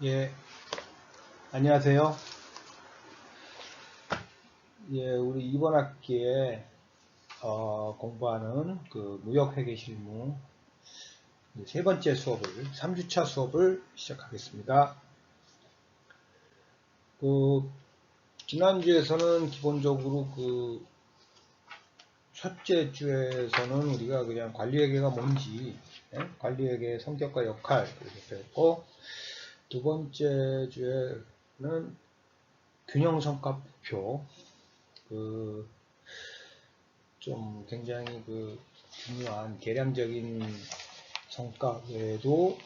예, 안녕하세요. 예, 우리 이번 학기에 공부하는 그 무역회계 실무 세 번째 수업을, 3주차 수업을 시작하겠습니다. 그 지난주에서는 기본적으로 그 첫째 주에서는 우리가 그냥 관리회계가 뭔지, 관리회계의 성격과 역할 이렇게 배웠고, 두 번째 주에는 균형성과표, 좀 굉장히 중요한 계량적인 성과 외에도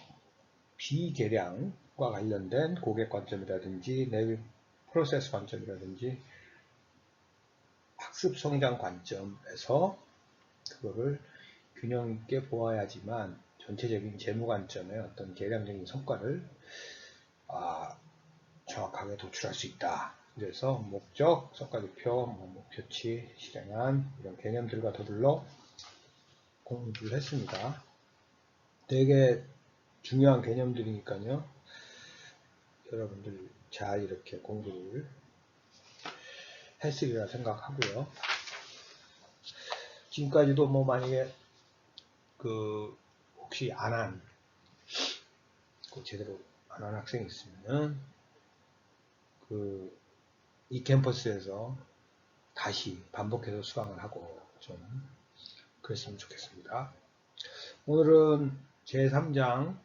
비계량과 관련된 고객 관점이라든지 내비 프로세스 관점이라든지 학습 성장 관점에서 그거를 균형 있게 보아야지만 전체적인 재무 관점의 어떤 계량적인 성과를 정확하게 도출할 수 있다. 그래서 목적, 성과지표, 목표치, 실행안 이런 개념들과 더불어 공부를 했습니다. 되게 중요한 개념들이니까요. 여러분들 잘 이렇게 공부를 했으리라 생각하고요. 지금까지도 만약에 혹시 제대로 안 한 학생이 있으면은 이 캠퍼스에서 다시 반복해서 수강을 하고 좀 그랬으면 좋겠습니다. 오늘은 제3장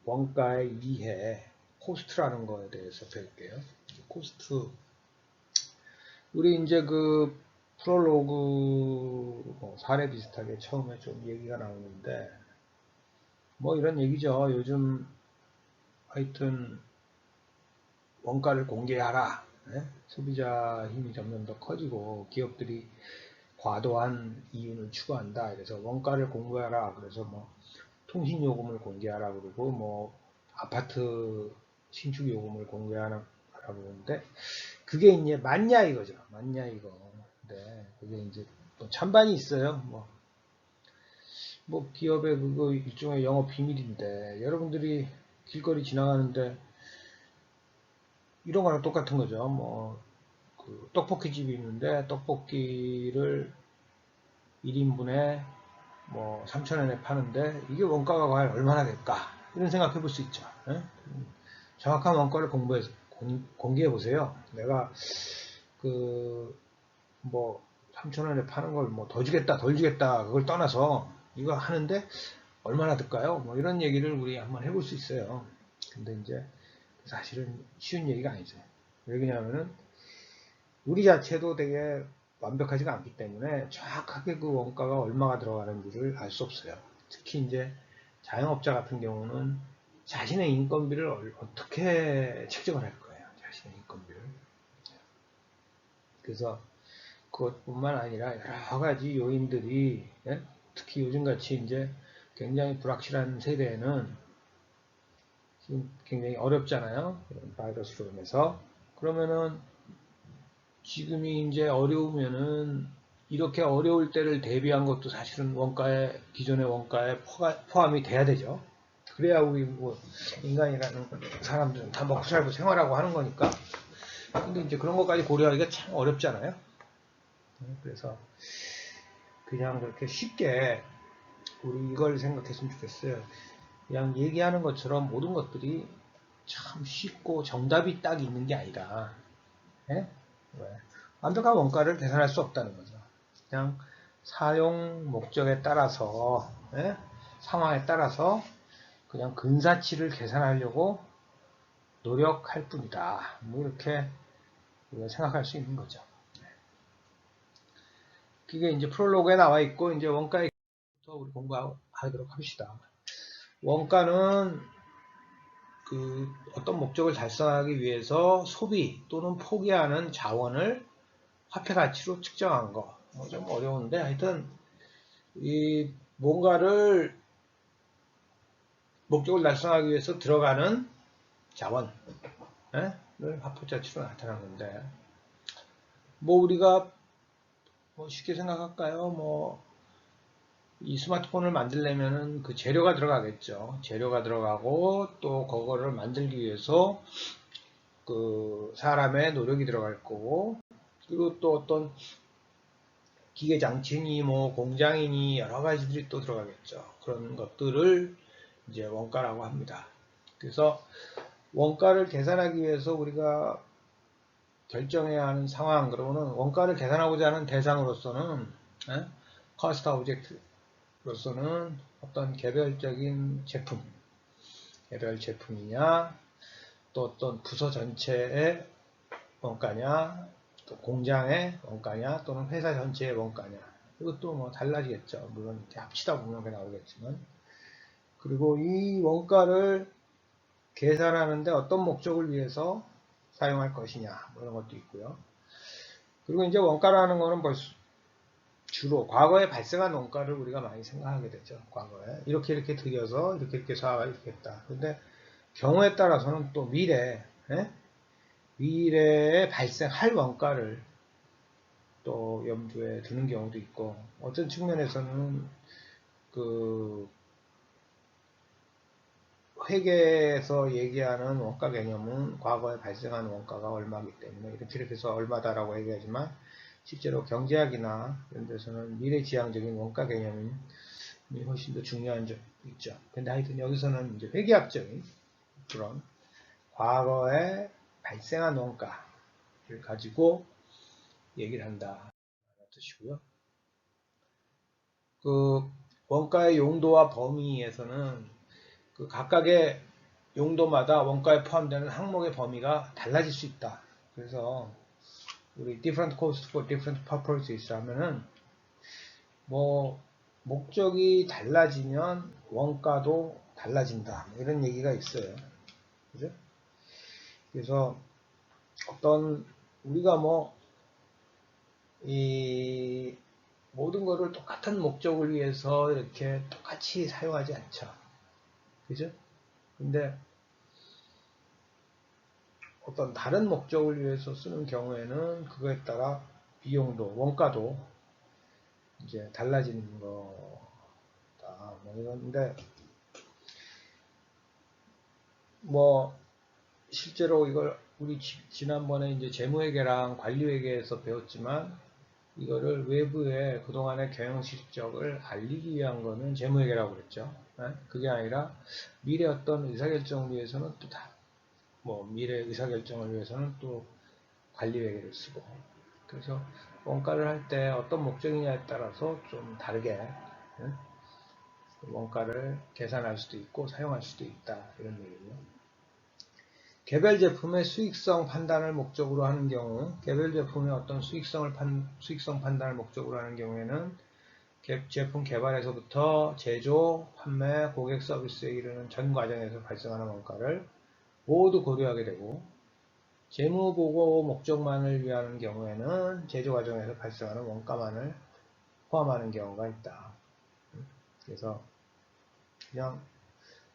원가의 이해, 코스트라는 거에 대해서 배울게요. 코스트. 우리 이제 프롤로그 사례 비슷하게 처음에 좀 얘기가 나오는데, 이런 얘기죠. 요즘 하여튼 원가를 공개하라. 소비자 힘이 점점 더 커지고 기업들이 과도한 이윤을 추구한다. 그래서 원가를 공개하라. 그래서 통신 요금을 공개하라 그러고 아파트 신축 요금을 공개하라고 그러는데 그게 이제 맞냐 이거죠. 맞냐 이거. 네, 그게 이제 찬반이 있어요. 기업의 그거 일종의 영업 비밀인데 여러분들이 길거리 지나가는데 이런 거랑 똑같은 거죠. 떡볶이집이 있는데 떡볶이를 1인분에 3,000원에 파는데 이게 원가가 과연 얼마나 될까? 이런 생각 해볼 수 있죠. 정확한 원가를 공개해 보세요. 내가 3,000원에 파는 걸 더 주겠다, 덜 주겠다, 그걸 떠나서 이거 하는데 얼마나 들까요? 이런 얘기를 우리 한번 해볼 수 있어요. 근데 이제 사실은 쉬운 얘기가 아니죠. 왜냐하면은 우리 자체도 되게 완벽하지가 않기 때문에 정확하게 그 원가가 얼마가 들어가는지를 알 수 없어요. 특히 이제 자영업자 같은 경우는 자신의 인건비를 어떻게 책정을 할 거예요. 자신의 인건비를. 그래서 그것뿐만 아니라 여러 가지 요인들이 특히 요즘같이 이제 굉장히 불확실한 세대에는 지금 굉장히 어렵잖아요. 바이러스로 인해서. 그러면은 지금이 이제 어려우면은 이렇게 어려울 때를 대비한 것도 사실은 기존의 원가에 포함이 돼야 되죠. 그래야 우리 인간이라는 사람들은 다 먹고 살고 생활하고 하는 거니까. 근데 이제 그런 것까지 고려하기가 참 어렵잖아요. 그래서 그냥 그렇게 쉽게 우리 이걸 생각했으면 좋겠어요. 그냥 얘기하는 것처럼 모든 것들이 참 쉽고 정답이 딱 있는 게 아니라 완벽한 원가를 계산할 수 없다는 거죠. 그냥 사용 목적에 따라서 상황에 따라서 그냥 근사치를 계산하려고 노력할 뿐이다. 이렇게 생각할 수 있는 거죠. 그게 이제 프롤로그에 나와 있고 이제 원가부터 우리 공부하도록 합시다. 원가는 어떤 목적을 달성하기 위해서 소비 또는 포기하는 자원을 화폐 가치로 측정한 거. 좀 어려운데 하여튼 이 뭔가를 목적을 달성하기 위해서 들어가는 자원을 화폐 가치로 나타난 건데 우리가 쉽게 생각할까요? 이 스마트폰을 만들려면은 그 재료가 들어가겠죠. 재료가 들어가고 또 그거를 만들기 위해서 그 사람의 노력이 들어갈 거고, 그리고 또 어떤 기계 장치니 뭐 공장이니 여러 가지들이 또 들어가겠죠. 그런 것들을 이제 원가라고 합니다. 그래서 원가를 계산하기 위해서 우리가 결정해야 하는 상황, 그러면은 원가를 계산하고자 하는 대상으로서는 cost object로서는 어떤 개별적인 제품, 개별 제품이냐, 또 어떤 부서 전체의 원가냐, 또 공장의 원가냐, 또는 회사 전체의 원가냐. 이것도 뭐 달라지겠죠. 물론 이렇게 합치다 보면 그게 나오겠지만. 그리고 이 원가를 계산하는데 어떤 목적을 위해서 사용할 것이냐, 뭐 이런 것도 있고요. 그리고 이제 원가라는 거는 벌써 주로 과거에 발생한 원가를 우리가 많이 생각하게 되죠. 과거에. 이렇게 들여서 이렇게 사가 이렇게 했다. 근데 경우에 따라서는 또 미래에 발생할 원가를 또 염두에 두는 경우도 있고, 어떤 측면에서는 그 회계에서 얘기하는 원가 개념은 과거에 발생한 원가가 얼마이기 때문에 이렇게 해서 얼마다라고 얘기하지만, 실제로 경제학이나 이런 데서는 미래지향적인 원가 개념이 훨씬 더 중요한 점이 있죠. 근데 하여튼 여기서는 이제 회계학적인 그런 과거에 발생한 원가를 가지고 얘기를 한다. 뜻이고요. 그 원가의 용도와 범위에서는 그 각각의 용도마다 원가에 포함되는 항목의 범위가 달라질 수 있다. 그래서 우리 different cost for different purposes 하면은 뭐 목적이 달라지면 원가도 달라진다. 이런 얘기가 있어요. 그죠? 그래서 어떤 우리가 뭐 이 모든 것을 똑같은 목적을 위해서 이렇게 똑같이 사용하지 않죠. 그죠? 근데 어떤 다른 목적을 위해서 쓰는 경우에는 그거에 따라 비용도, 원가도 이제 달라지는 거다. 뭐 이런데, 뭐, 실제로 이걸 우리 지난번에 이제 재무회계랑 관리회계에서 배웠지만, 이거를 외부에 그동안의 경영 실적을 알리기 위한 거는 재무회계라고 그랬죠. 그게 아니라 미래 어떤 의사결정을 위해서는 또 뭐 미래 의사결정을 위해서는 또 관리회계를 쓰고, 그래서 원가를 할 때 어떤 목적이냐에 따라서 좀 다르게 원가를 계산할 수도 있고 사용할 수도 있다, 이런 얘기고요. 개별 제품의 수익성 판단을 목적으로 하는 경우, 개별 제품의 어떤 수익성 판단을 목적으로 하는 경우에는 제품 개발에서부터 제조, 판매, 고객 서비스에 이르는 전 과정에서 발생하는 원가를 모두 고려하게 되고, 재무보고 목적만을 위한 경우에는 제조 과정에서 발생하는 원가만을 포함하는 경우가 있다. 그래서 그냥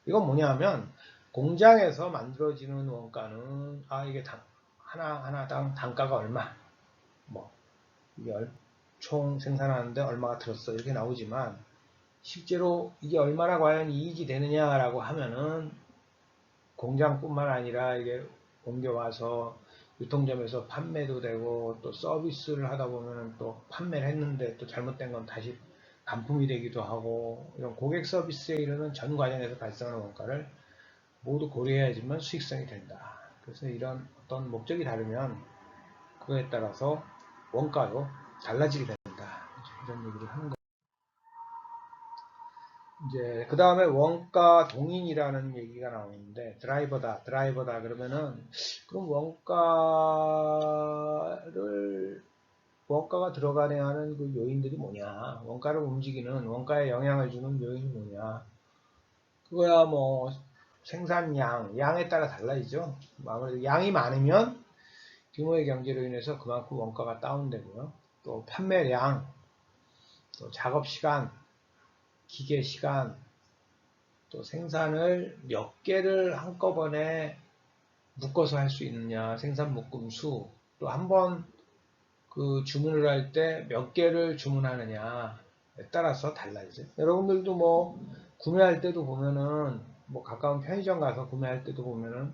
이건 뭐냐 하면, 공장에서 만들어지는 원가는 이게 하나당 단가가 얼마, 뭐 이게 총 생산하는데 얼마가 들었어 이렇게 나오지만, 실제로 이게 얼마나 과연 이익이 되느냐라고 하면은 공장뿐만 아니라 이게 옮겨와서 유통점에서 판매도 되고, 또 서비스를 하다 보면 또 판매를 했는데 또 잘못된 건 다시 반품이 되기도 하고, 이런 고객 서비스에 이르는 전 과정에서 발생하는 원가를 모두 고려해야지만 수익성이 된다. 그래서 이런 어떤 목적이 다르면 그거에 따라서 원가도 달라지게 된다. 이런 얘기를 하는 거예요. 이제 그 다음에 원가 동인이라는 얘기가 나오는데, 드라이버다 그러면은, 그럼 원가가 들어가게 하는 그 요인들이 뭐냐, 원가를 움직이는, 원가에 영향을 주는 요인이 뭐냐. 그거야 뭐 양에 따라 달라지죠. 아무래도 양이 많으면 규모의 경제로 인해서 그만큼 원가가 다운되고요. 또 판매량, 또 작업시간, 기계시간, 또 생산을 몇 개를 한꺼번에 묶어서 할 수 있느냐, 생산 묶음 수, 또 한 번 그 주문을 할 때 몇 개를 주문하느냐, 따라서 달라지죠. 여러분들도 뭐 구매할 때도 보면은 뭐 가까운 편의점 가서 구매할 때도 보면은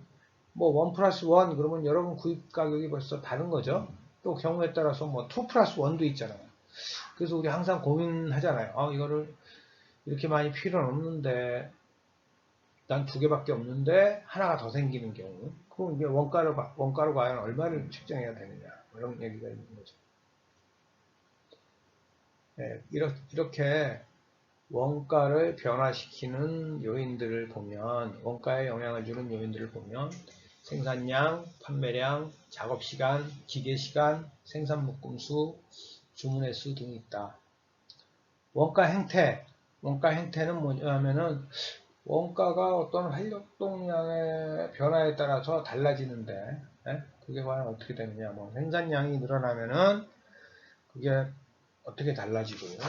뭐 1 플러스 1 그러면 여러분 구입 가격이 벌써 다른 거죠. 또 경우에 따라서 뭐 2 플러스 1도 있잖아요. 그래서 우리 항상 고민하잖아요. 이거를 이렇게 많이 필요는 없는데 난 2개밖에 없는데 하나가 더 생기는 경우. 그럼 이게 원가로 과연 얼마를 책정해야 되느냐 이런 얘기가 있는 거죠. 네, 이렇게 원가를 변화시키는 요인들을 보면, 원가에 영향을 주는 요인들을 보면 생산량, 판매량, 작업시간, 기계시간, 생산묶음수, 주문횟수 등이 있다. 원가 행태는 뭐냐면은 원가가 어떤 활력동량의 변화에 따라서 달라지는데, 그게 과연 어떻게 되느냐. 뭐 생산량이 늘어나면은 그게 어떻게 달라지고요.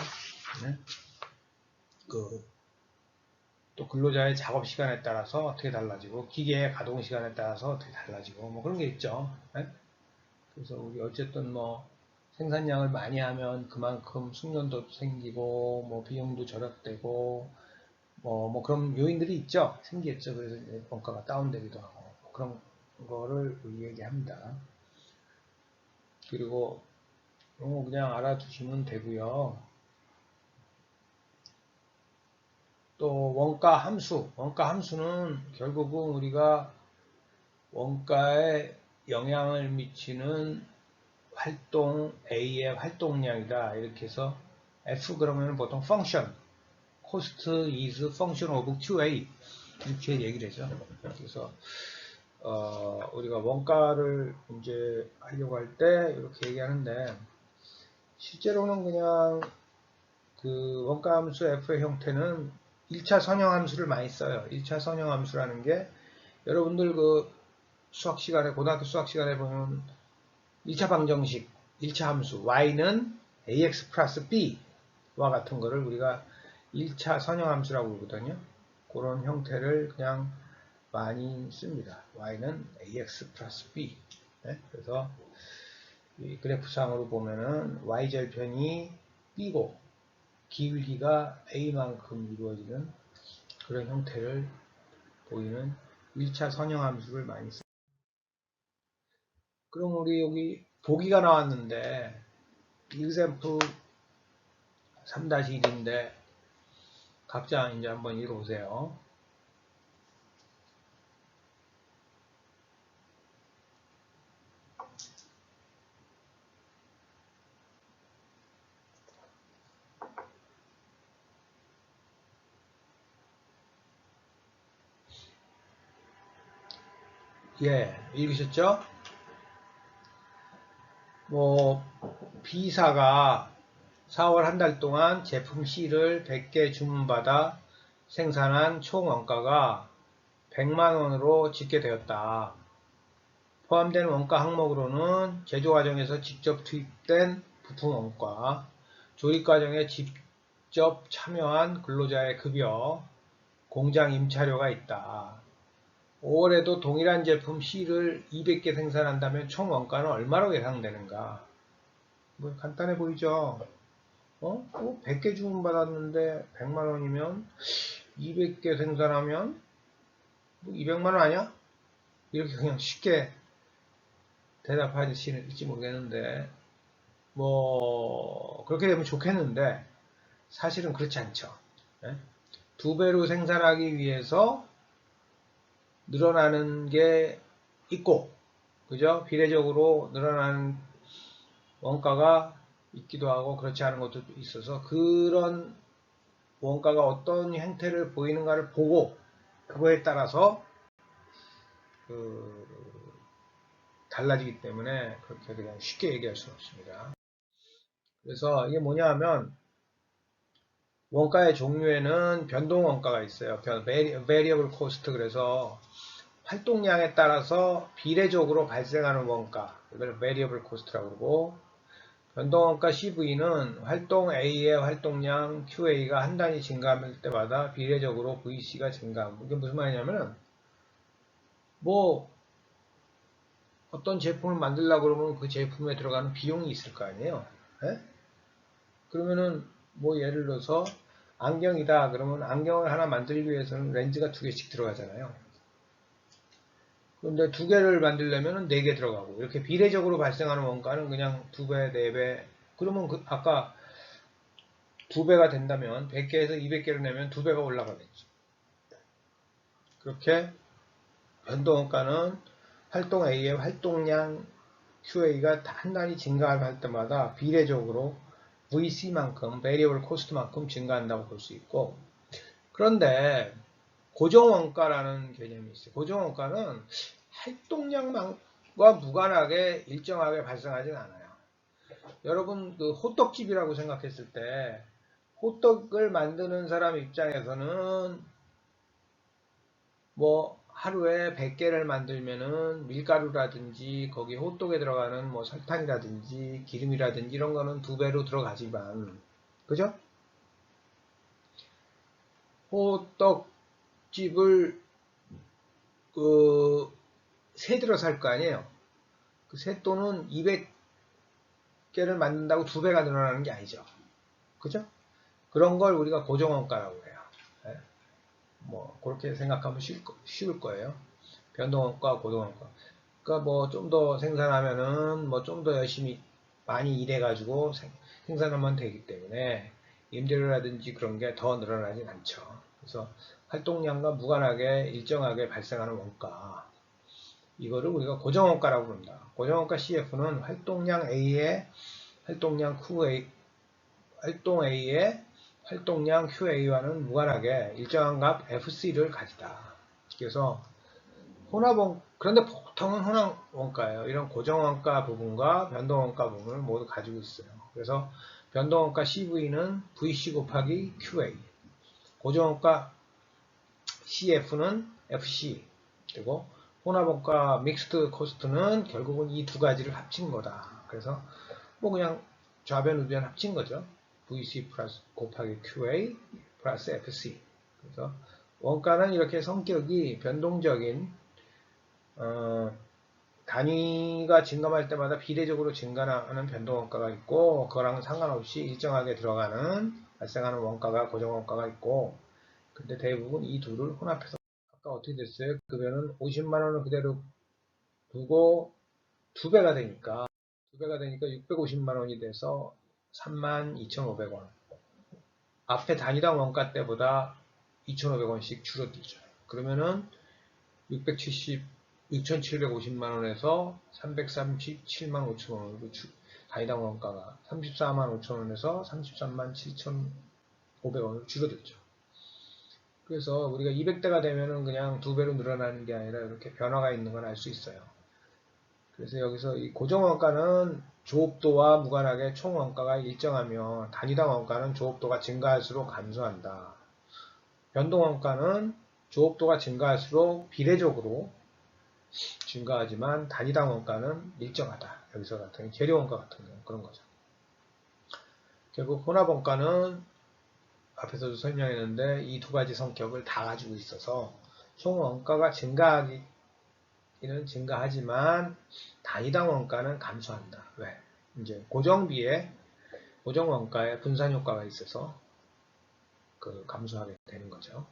또 근로자의 작업 시간에 따라서 어떻게 달라지고 기계의 가동 시간에 따라서 어떻게 달라지고 뭐 그런 게 있죠. 그래서 우리 어쨌든 뭐 생산량을 많이 하면 그만큼 숙련도도 생기고 뭐 비용도 절약되고 뭐 그런 요인들이 있죠. 생기겠죠. 그래서 이제 원가가 다운되기도 하고 뭐 그런 거를 우리 얘기합니다. 그리고 그냥 알아두시면 되고요. 또 원가 함수는 결국은 우리가 원가에 영향을 미치는 활동 A의 활동량이다. 이렇게 해서 F 그러면 보통 function, cost is function of QA 이렇게 얘기를 하죠. 그래서 우리가 원가를 이제 하려고 할 때 이렇게 얘기하는데 실제로는 그냥 그 원가 함수 F의 형태는 1차 선형함수를 많이 써요. 1차 선형함수라는 게 여러분들 그 수학 시간에 고등학교 수학 시간에 보면 1차 방정식 1차 함수 y는 ax 플러스 b와 같은 거를 우리가 1차 선형함수라고 그러거든요. 그런 형태를 그냥 많이 씁니다. y는 ax 플러스 b. 그래서 이 그래프상으로 보면은 y절편이 b고 기울기가 a만큼 이루어지는 그런 형태를 보이는 1차 선형함수를 많이 씁니다. 그럼 우리 여기 보기가 나왔는데 example 3-1인데 각자 이제 한번 읽어보세요. 예, 읽으셨죠? 뭐 B사가 4월 한 달 동안 제품 C를 100개 주문받아 생산한 총 원가가 100만원으로 집계되었다. 포함된 원가 항목으로는 제조 과정에서 직접 투입된 부품 원가, 조립 과정에 직접 참여한 근로자의 급여, 공장 임차료가 있다. 5월에도 동일한 제품 C를 200개 생산한다면 총 원가는 얼마로 예상되는가? 뭐 간단해 보이죠? 100개 주문받았는데 100만원이면 200개 생산하면 뭐 200만원 아니야? 이렇게 그냥 쉽게 대답하실지 모르겠는데 뭐 그렇게 되면 좋겠는데 사실은 그렇지 않죠. 2배로 생산하기 위해서 늘어나는 게 있고 그죠? 비례적으로 늘어나는 원가가 있기도 하고 그렇지 않은 것도 있어서 그런 원가가 어떤 형태를 보이는가를 보고 그거에 따라서 달라지기 때문에 그렇게 그냥 쉽게 얘기할 수는 없습니다. 그래서 이게 뭐냐 하면 원가의 종류에는 변동 원가가 있어요. variable cost 그래서 활동량에 따라서 비례적으로 발생하는 원가 이걸 variable cost라고 그러고 변동원가 CV는 활동 A의 활동량 QA가 한 단위 증가할 때마다 비례적으로 VC가 증가합니다. 이게 무슨 말이냐면 뭐 어떤 제품을 만들려고 그러면 그 제품에 들어가는 비용이 있을 거 아니에요. 그러면은 뭐 예를 들어서 안경이다 그러면 안경을 하나 만들기 위해서는 렌즈가 2개씩 들어가잖아요. 그런데 2개를 만들려면 4개 들어가고 이렇게 비례적으로 발생하는 원가는 그냥 2배, 4배 그러면 아까 2배가 된다면 100개에서 200개를 내면 2배가 올라가겠죠. 그렇게 변동원가는 활동 A의 활동량 QA가 단단히 증가할 때마다 비례적으로 VC만큼, Variable Cost만큼 증가한다고 볼 수 있고, 그런데 고정원가라는 개념이 있어요. 고정원가는 활동량과 무관하게 일정하게 발생하진 않아요. 여러분 그 호떡집이라고 생각했을 때 호떡을 만드는 사람 입장에서는 뭐 하루에 100개를 만들면은 밀가루라든지 거기 호떡에 들어가는 뭐 설탕이라든지 기름이라든지 이런 거는 2배로 들어가지만 그죠? 호떡집을 그 세트로 살 거 아니에요. 그 세또는 200개를 만든다고 2배가 늘어나는 게 아니죠. 그죠? 그런 걸 우리가 고정원가라고 해요. 네? 뭐 그렇게 생각하면 쉬울 거예요. 변동원가, 고정원가. 그러니까 뭐 좀 더 생산하면은 뭐 좀 더 열심히 많이 일해가지고 생산하면 되기 때문에 임대료라든지 그런 게 더 늘어나진 않죠. 그래서 활동량과 무관하게 일정하게 발생하는 원가. 이거를 우리가 고정원가라고 부릅니다. 고정원가 CF는 활동량 A의 활동량 QA, 활동 A의 활동량 QA와는 무관하게 일정한 값 FC를 가지다. 그래서 그런데 보통은 혼합원가예요. 이런 고정원가 부분과 변동원가 부분을 모두 가지고 있어요. 그래서 변동원가 CV는 VC 곱하기 QA, 고정원가 CF는 FC, 그리고 혼합원가 믹스드 코스트는 결국은 이 2가지를 합친 거다. 그래서 뭐 그냥 좌변 우변 합친 거죠. VC 플러스 곱하기 QA 플러스 FC. 그래서 원가는 이렇게 성격이 변동적인 단위가 증감할 때마다 비례적으로 증가하는 변동원가가 있고 그거랑 상관없이 일정하게 들어가는 발생하는 원가가 고정원가가 있고 근데 대부분 이 둘을 혼합해서 아까 어떻게 됐어요? 급여는 50만원을 그대로 두고 2배가 되니까 650만원이 돼서 32,500원 앞에 단위당 원가 때보다 2,500원씩 줄어들죠. 그러면은 6,750만원에서 337만 5천원으로 단위당 원가가 34만 5천원에서 33만 7,500원으로 줄어들죠. 그래서 우리가 200대가 되면은 그냥 2배로 늘어나는 게 아니라 이렇게 변화가 있는 걸 알 수 있어요. 그래서 여기서 이 고정원가는 조업도와 무관하게 총원가가 일정하며 단위당 원가는 조업도가 증가할수록 감소한다. 변동원가는 조업도가 증가할수록 비례적으로 증가하지만 단위당 원가는 일정하다. 여기서 같은 재료원가 같은 경우 그런 거죠. 결국 혼합원가는 앞에서도 설명했는데 이 2가지 성격을 다 가지고 있어서 총 원가가 증가하기는 증가하지만 단위당 원가는 감소한다. 왜? 이제 고정비에 고정 원가에 분산 효과가 있어서 그 감소하게 되는 거죠.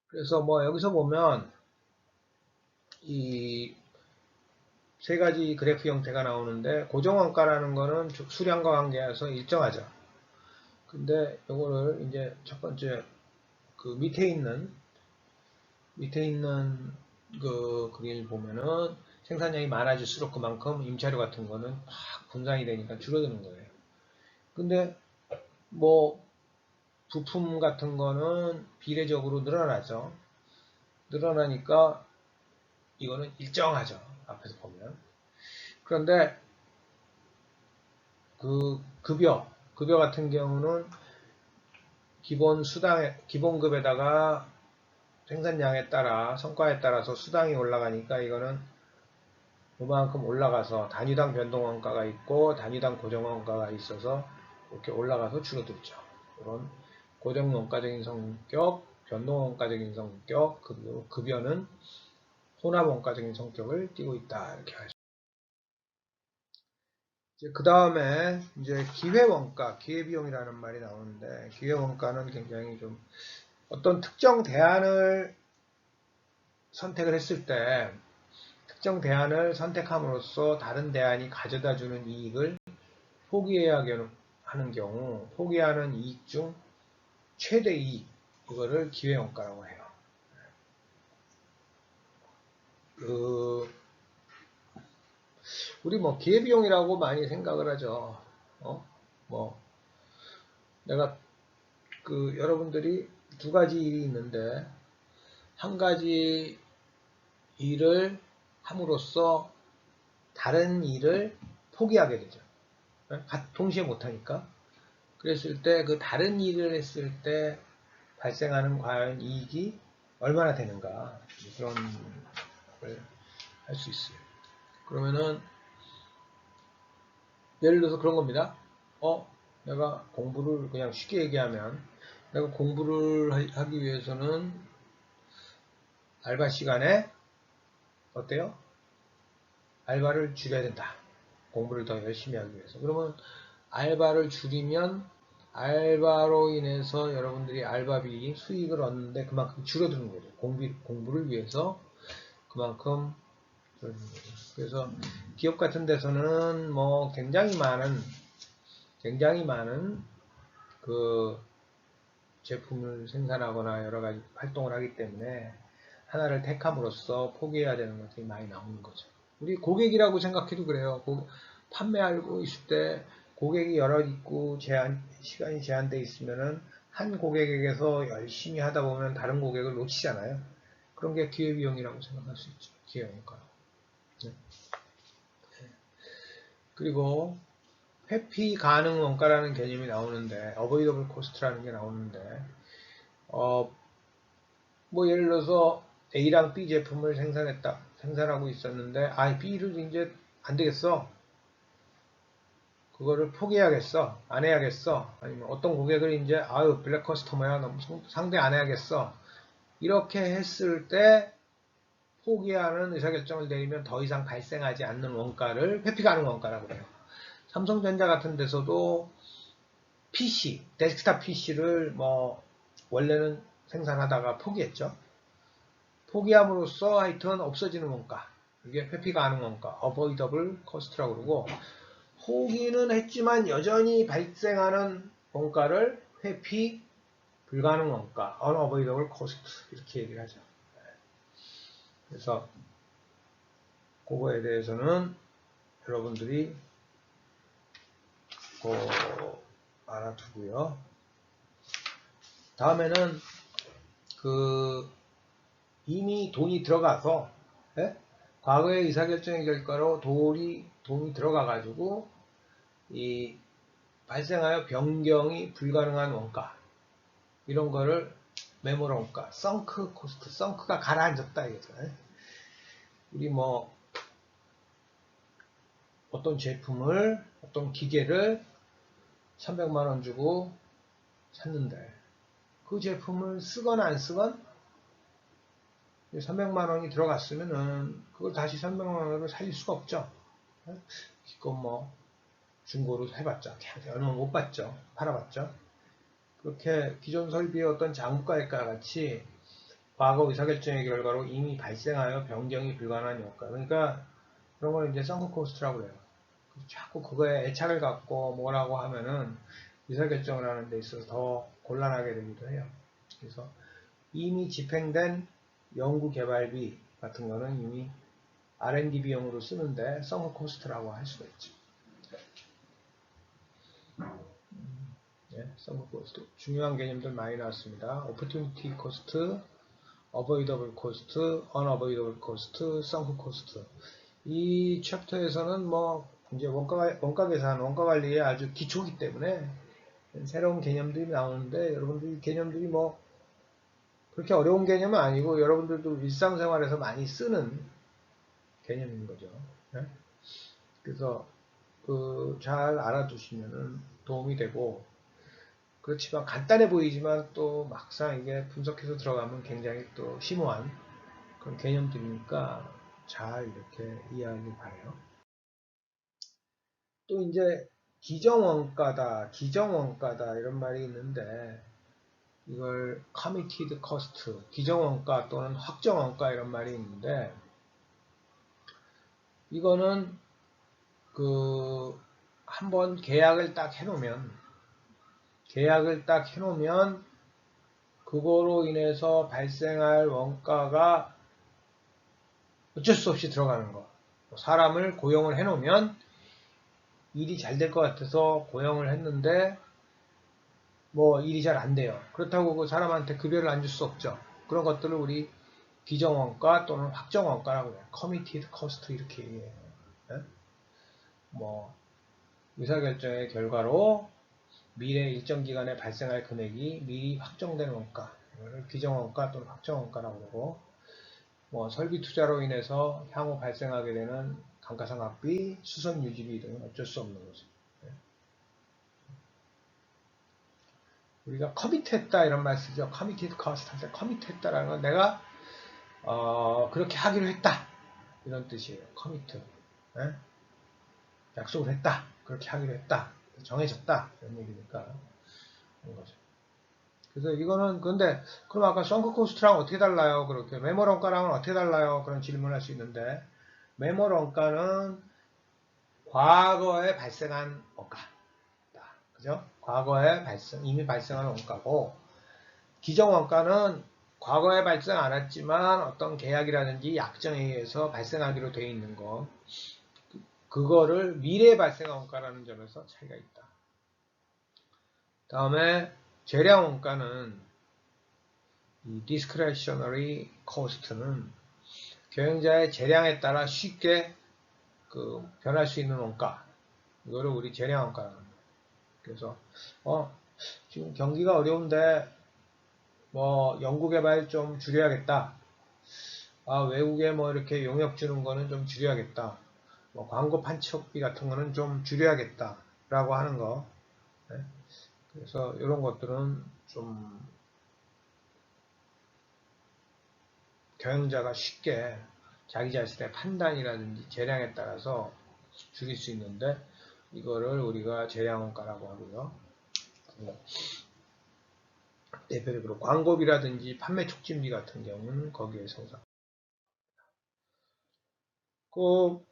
그래서 뭐 여기서 보면 이 3가지 그래프 형태가 나오는데 고정원가라는 거는 수량과 관계해서 일정하죠. 근데 이거를 이제 첫 번째 그 밑에 있는 그 그림을 보면은 생산량이 많아질수록 그만큼 임차료 같은 거는 확 분산이 되니까 줄어드는 거예요. 근데 뭐 부품 같은 거는 비례적으로 늘어나죠. 늘어나니까 이거는 일정하죠. 앞에서 보면. 그런데 그 급여 같은 경우는 기본급에다가 생산량에 따라 성과에 따라서 수당이 올라가니까 이거는 그만큼 올라가서 단위당 변동원가가 있고 단위당 고정원가가 있어서 이렇게 올라가서 줄어들죠. 이런 고정원가적인 성격, 변동원가적인 성격, 급여는 혼합원가적인 성격을 띠고 있다. 이렇게 하죠. 이제 그 다음에 이제 기회원가, 기회비용이라는 말이 나오는데, 기회원가는 굉장히 좀 어떤 특정 대안을 선택을 했을 때, 특정 대안을 선택함으로써 다른 대안이 가져다주는 이익을 포기해야 하는 경우, 포기하는 이익 중 최대 이익, 이거를 기회원가라고 해요. 우리 뭐 기회비용이라고 많이 생각을 하죠. 뭐 내가 여러분들이 두 가지 일이 있는데 한 가지 일을 함으로써 다른 일을 포기하게 되죠. 동시에 못하니까. 그랬을 때 그 다른 일을 했을 때 발생하는 과연 이익이 얼마나 되는가 그런 걸 할 수 있어요. 그러면은 예를 들어서 그런 겁니다. 내가 공부를 그냥 쉽게 얘기하면 내가 공부를 하기 위해서는 알바 시간에 어때요? 알바를 줄여야 된다. 공부를 더 열심히 하기 위해서. 그러면 알바를 줄이면 알바로 인해서 여러분들이 알바비 수익을 얻는데 그만큼 줄어드는 거죠. 공부를 위해서 그만큼 줄어드는 거죠. 그래서 기업 같은 데서는 뭐 굉장히 많은 그 제품을 생산하거나 여러 가지 활동을 하기 때문에 하나를 택함으로써 포기해야 되는 것들이 많이 나오는 거죠. 우리 고객이라고 생각해도 그래요. 판매하고 있을 때 고객이 여러 있고 시간이 제한되어 있으면은 한 고객에게서 열심히 하다 보면 다른 고객을 놓치잖아요. 그런 게 기회비용이라고 생각할 수 있죠. 기회원가. 네. 그리고 회피 가능 원가라는 개념이 나오는데, 어버이더블 코스트라는 게 나오는데, 뭐 예를 들어서 A랑 B 제품을 생산하고 있었는데, B를 이제 안 되겠어. 그거를 포기해야겠어. 안 해야겠어. 아니면 어떤 고객을 이제, 블랙 커스터머야. 너무 상대 안 해야겠어. 이렇게 했을 때 포기하는 의사결정을 내리면 더 이상 발생하지 않는 원가를 회피 가능 원가라고 해요. 삼성전자 같은 데서도 PC, 데스크탑 PC를 뭐 원래는 생산하다가 포기했죠. 포기함으로써 하여튼 없어지는 원가. 이게 회피 가능 원가, avoidable cost라고 그러고, 포기는 했지만 여전히 발생하는 원가를 회피 불가능 원가, unavoidable cost 이렇게 얘기를 하죠. 그래서 그거에 대해서는 여러분들이 알아두고요. 다음에는 이미 돈이 들어가서 과거의 의사결정의 결과로 돈이 들어가가지고 이 발생하여 변경이 불가능한 원가 이런 거를 메모리 원가, 썬크 코스트, 썬크가 가라앉았다 이거죠. 우리 뭐 어떤 제품을 어떤 기계를 300만 원 주고 샀는데 그 제품을 쓰건 안 쓰건 300만 원이 들어갔으면은 그걸 다시 300만 원으로 살릴 수가 없죠. 기껏 뭐 중고로 해봤자 얼마 못 받죠. 팔아봤죠. 그렇게 기존 설비의 어떤 장부가액과 같이 과거 의사결정의 결과로 이미 발생하여 변경이 불가능한 효과. 그러니까 그런 걸 이제 썬크 코스트라고 해요. 자꾸 그거에 애착을 갖고 뭐라고 하면은 의사결정을 하는 데 있어서 더 곤란하게 되기도 해요. 그래서 이미 집행된 연구개발비 같은 거는 이미 R&D 비용으로 쓰는데 썬크 코스트라고 할 수가 있죠. 썬크 코스트. 중요한 개념들 많이 나왔습니다. Opportunity cost, Avoidable cost, Unavoidable cost, Sunk cost. 이 챕터에서는 뭐 이제 원가 계산, 원가 관리에 아주 기초이기 때문에 새로운 개념들이 나오는데 여러분들 개념들이 뭐 그렇게 어려운 개념은 아니고 여러분들도 일상생활에서 많이 쓰는 개념인 거죠. 그래서 잘 알아두시면 도움이 되고 그렇지만 간단해 보이지만 또 막상 이게 분석해서 들어가면 굉장히 또 심오한 그런 개념들이니까 잘 이렇게 이해하길 바라요. 또 이제 기정원가다 이런 말이 있는데 이걸 committed cost, 기정원가 또는 확정원가 이런 말이 있는데 이거는 그 한번 계약을 딱 해놓으면 그거로 인해서 발생할 원가가 어쩔 수 없이 들어가는 거. 사람을 고용을 해놓으면 일이 잘 될 것 같아서 고용을 했는데 뭐 일이 잘 안 돼요. 그렇다고 그 사람한테 급여를 안 줄 수 없죠. 그런 것들을 우리 기정원가 또는 확정원가라고 해요. committed cost 이렇게 얘기해요. 네? 뭐 의사결정의 결과로 미래 일정 기간에 발생할 금액이 미리 확정된 원가, 이걸 기정원가 또는 확정원가라고 그러고, 뭐 설비 투자로 인해서 향후 발생하게 되는 감가상각비, 수선 유지비 등은 어쩔 수 없는 거죠. 네. 우리가 커미트했다 이런 말 쓰죠. committed cost 할 때 커미트했다라는 건 내가 그렇게 하기로 했다 이런 뜻이에요. 커미트. 네? 약속을 했다. 그렇게 하기로 했다. 정해졌다. 이런 얘기니까 그런 거죠. 그래서 이거는 근데 그럼 아까 썬크 코스트랑 어떻게 달라요? 그렇게 메모 원가랑은 어떻게 달라요? 그런 질문을 할 수 있는데 메모 원가는 과거에 발생한 원가다. 그죠? 과거에 이미 발생한 원가고 기정 원가는 과거에 발생 안 했지만 어떤 계약이라든지 약정에 의해서 발생하기로 되어 있는 거 그거를 미래에 발생한 원가라는 점에서 차이가 있다. 다음에 재량 원가는 이 discretionary cost는 경영자의 재량에 따라 쉽게 변할 수 있는 원가 이거를 우리 재량 원가라고 합니다. 그래서 지금 경기가 어려운데 뭐 연구개발 좀 줄여야겠다. 외국에 뭐 이렇게 용역 주는 거는 좀 줄여야겠다. 뭐 광고 판촉비 같은 거는 좀 줄여야겠다. 라고 하는 거. 네? 그래서 이런 것들은 좀 경영자가 쉽게 자기 자신의 판단이라든지 재량에 따라서 줄일 수 있는데 이거를 우리가 재량원가라고 하고요. 대표적으로 광고비라든지 판매 촉진비 같은 경우는 거기에 생산. 그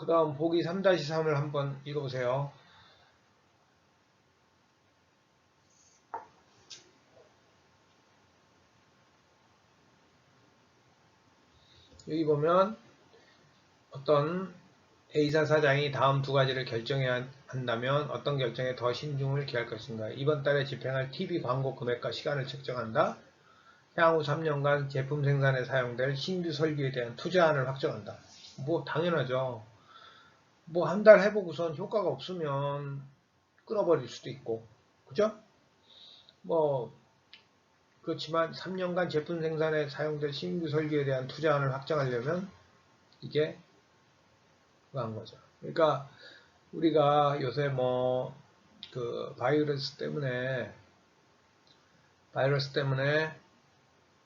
다음 보기 3-3을 한번 읽어보세요. 여기 보면 어떤 A사 사장이 다음 두 가지를 결정해야 한다면 어떤 결정에 더 신중을 기할 것인가. 이번 달에 집행할 TV 광고 금액과 시간을 책정한다. 향후 3년간 제품 생산에 사용될 신규 설비에 대한 투자안을 확정한다. 뭐 당연하죠. 뭐 한 달 해보고선 효과가 없으면 끊어버릴 수도 있고 그죠? 뭐 그렇지만 3년간 제품 생산에 사용될 신규 설비에 대한 투자안을 확정하려면 이게 그거 한 거죠. 그러니까 우리가 요새 뭐 그 바이러스 때문에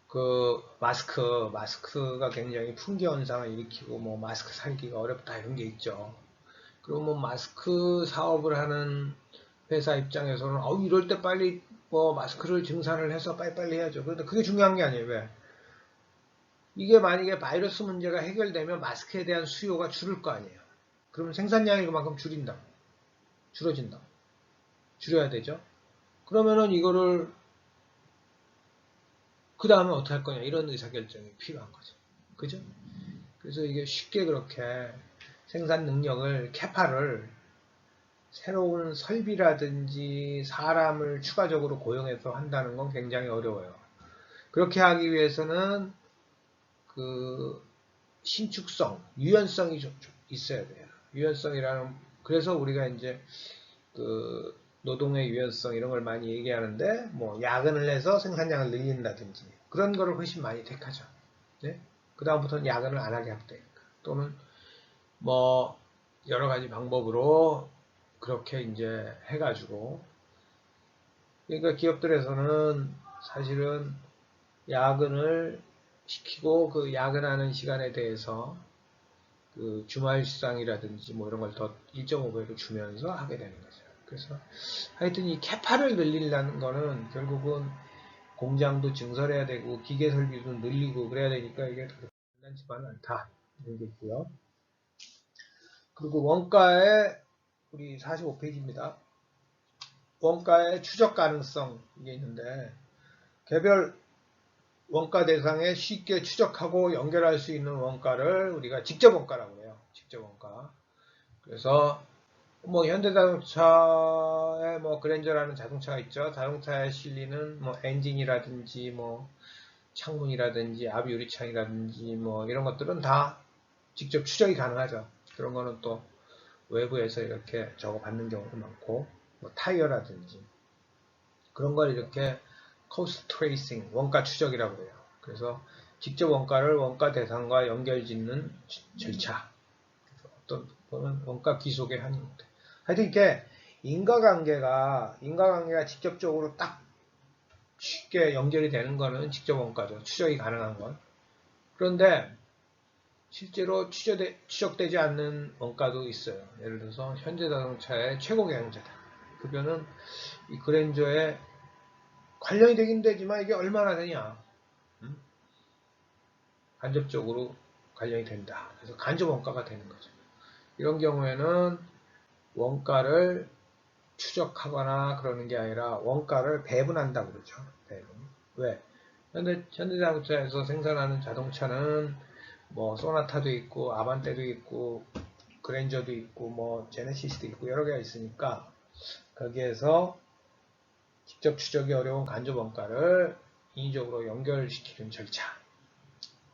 그 마스크가 굉장히 품귀 현상을 일으키고 뭐 마스크 살기가 어렵다 이런 게 있죠. 그리고 뭐 마스크 사업을 하는 회사 입장에서는 이럴 때 빨리 뭐 마스크를 증산을 해서 빨리빨리 해야죠. 그런데 그게 중요한 게 아니에요. 왜? 이게 만약에 바이러스 문제가 해결되면 마스크에 대한 수요가 줄을 거 아니에요. 그러면 생산량이 그만큼 줄어진다. 줄여야 되죠. 그러면은 이거를 그 다음에 어떻게 할 거냐 이런 의사결정이 필요한 거죠. 그죠? 그래서 이게 쉽게 그렇게 생산 능력을 캐파를 새로운 설비라든지 사람을 추가적으로 고용해서 한다는 건 굉장히 어려워요. 그렇게 하기 위해서는 그 신축성, 유연성이 좀 있어야 돼요. 유연성이라는 그래서 우리가 이제 그 노동의 유연성 이런 걸 많이 얘기하는데 뭐 야근을 해서 생산량을 늘린다든지 그런 거를 훨씬 많이 택하죠. 네? 그 다음부터는 야근을 안 하게 하면 되니까 또는 뭐 여러 가지 방법으로 그렇게 이제 해가지고 그러니까 기업들에서는 사실은 야근을 시키고 그 야근하는 시간에 대해서 그 주말 수당이라든지 뭐 이런 걸 더 1.5배로 주면서 하게 되는 거죠. 그래서 하여튼 이 캐파를 늘리려는 거는 결국은 공장도 증설해야 되고 기계 설비도 늘리고 그래야 되니까 이게 간단치만은 않다 이런 게 있고요. 그리고 원가에 우리 45페이지입니다. 원가의 추적 가능성 이게 있는데 개별 원가 대상에 쉽게 추적하고 연결할 수 있는 원가를 우리가 직접 원가라고 해요. 직접 원가. 그래서 뭐 현대자동차에 뭐 그랜저라는 자동차가 있죠. 자동차에 실리는 뭐 엔진이라든지 뭐 창문이라든지 앞 유리창이라든지 뭐 이런 것들은 다 직접 추적이 가능하죠. 그런 거는 또 외부에서 이렇게 저거 받는 경우도 많고 뭐 타이어라든지 그런 걸 이렇게 코스트 트레이싱 원가 추적이라고 해요. 그래서 직접 원가를 원가 대상과 연결짓는 절차. 어떤 보면 원가 기속의 한 형태. 하여튼 이렇게 인과관계가 직접적으로 딱 쉽게 연결이 되는 거는 직접 원가죠. 추적이 가능한 건. 그런데 실제로 추적되지 않는 원가도 있어요. 예를 들어서 현대자동차의 최고 경영자다. 급여는 이 그랜저에 관련이 되긴 되지만 이게 얼마나 되냐. 간접적으로 관련이 된다. 그래서 간접 원가가 되는 거죠. 이런 경우에는 원가를 추적하거나 그러는 게 아니라 원가를 배분한다고 그러죠. 배분. 왜? 현대자동차에서 생산하는 자동차는 뭐 소나타도 있고 아반떼도 있고 그랜저도 있고 뭐 제네시스도 있고 여러 개가 있으니까 거기에서 직접 추적이 어려운 간접 원가를 인위적으로 연결시키는 절차.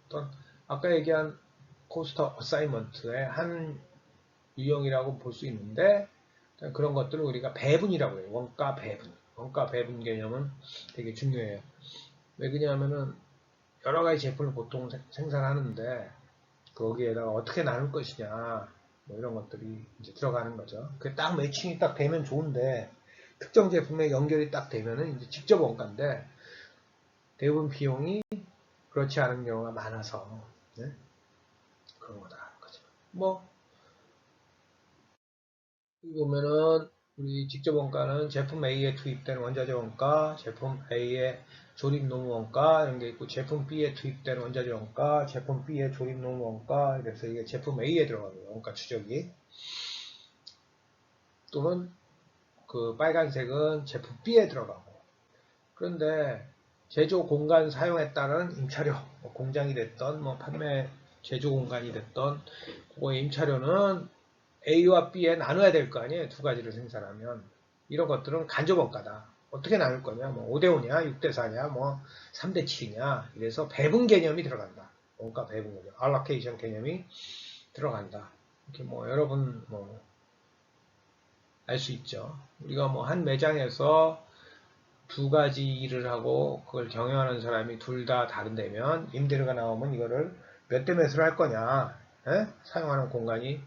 어떤 아까 얘기한 코스터 어사이먼트의 한 유형이라고 볼 수 있는데 그런 것들을 우리가 배분이라고 해요. 원가 배분. 원가 배분 개념은 되게 중요해요. 왜 그러냐면은 여러 가지 제품을 보통 생산하는데 거기에다가 어떻게 나눌 것이냐 뭐 이런 것들이 이제 들어가는 거죠. 그게 딱 매칭이 딱 되면 좋은데 특정 제품에 연결이 딱 되면은 이제 직접 원가인데 대부분 비용이 그렇지 않은 경우가 많아서 네? 그런 거다. 그죠? 뭐 여기 보면은 우리 직접 원가는 제품 A에 투입된 원자재 원가, 제품 A의 조립 노무 원가 이런 게 있고 제품 B에 투입된 원자재 원가, 제품 B의 조립 노무 원가 그래서 이게 제품 A에 들어가고요. 원가 추적이 또는 그 빨간색은 제품 B에 들어가고 그런데 제조 공간 사용에 따른 임차료 뭐 공장이 됐던 뭐 판매 제조 공간이 됐던 그 임차료는 A와 B에 나눠야 될 거 아니에요. 두 가지를 생산하면. 이런 것들은 간접 원가다. 어떻게 나눌 거냐? 뭐 5대5냐, 6대4냐, 뭐 3대7이냐. 이래서 배분 개념이 들어간다. 원가 배분 개념, 알로케이션 개념이 들어간다. 이렇게 뭐 여러분 뭐 알 수 있죠. 우리가 뭐 한 매장에서 두 가지 일을 하고 그걸 경영하는 사람이 둘 다 다른데면 임대료가 나오면 이거를 몇 대 몇으로 할 거냐. 에? 사용하는 공간이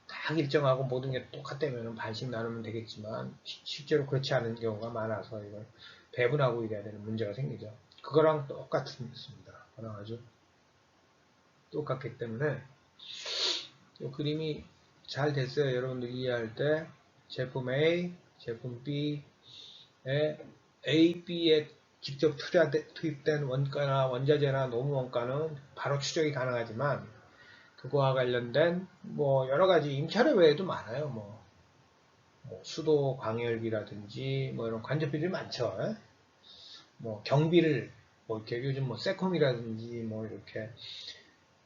딱 일정하고 모든 게 똑같다면 반씩 나누면 되겠지만 실제로 그렇지 않은 경우가 많아서 이걸 배분하고 이래야 되는 문제가 생기죠. 그거랑 똑같습니다. 그거랑 아주 똑같기 때문에 이 그림이 잘 됐어요. 여러분들 이해할 때 제품 A, 제품 B에 A, B에 직접 투입된 원가나 원자재나 노무 원가는 바로 추적이 가능하지만 그거와 관련된 뭐 여러 가지 임차료 외에도 많아요. 뭐 수도 광열비라든지 뭐 이런 간접비들이 많죠. 에? 뭐 경비를 뭐 이렇게 요즘 뭐 세콤이라든지 뭐 이렇게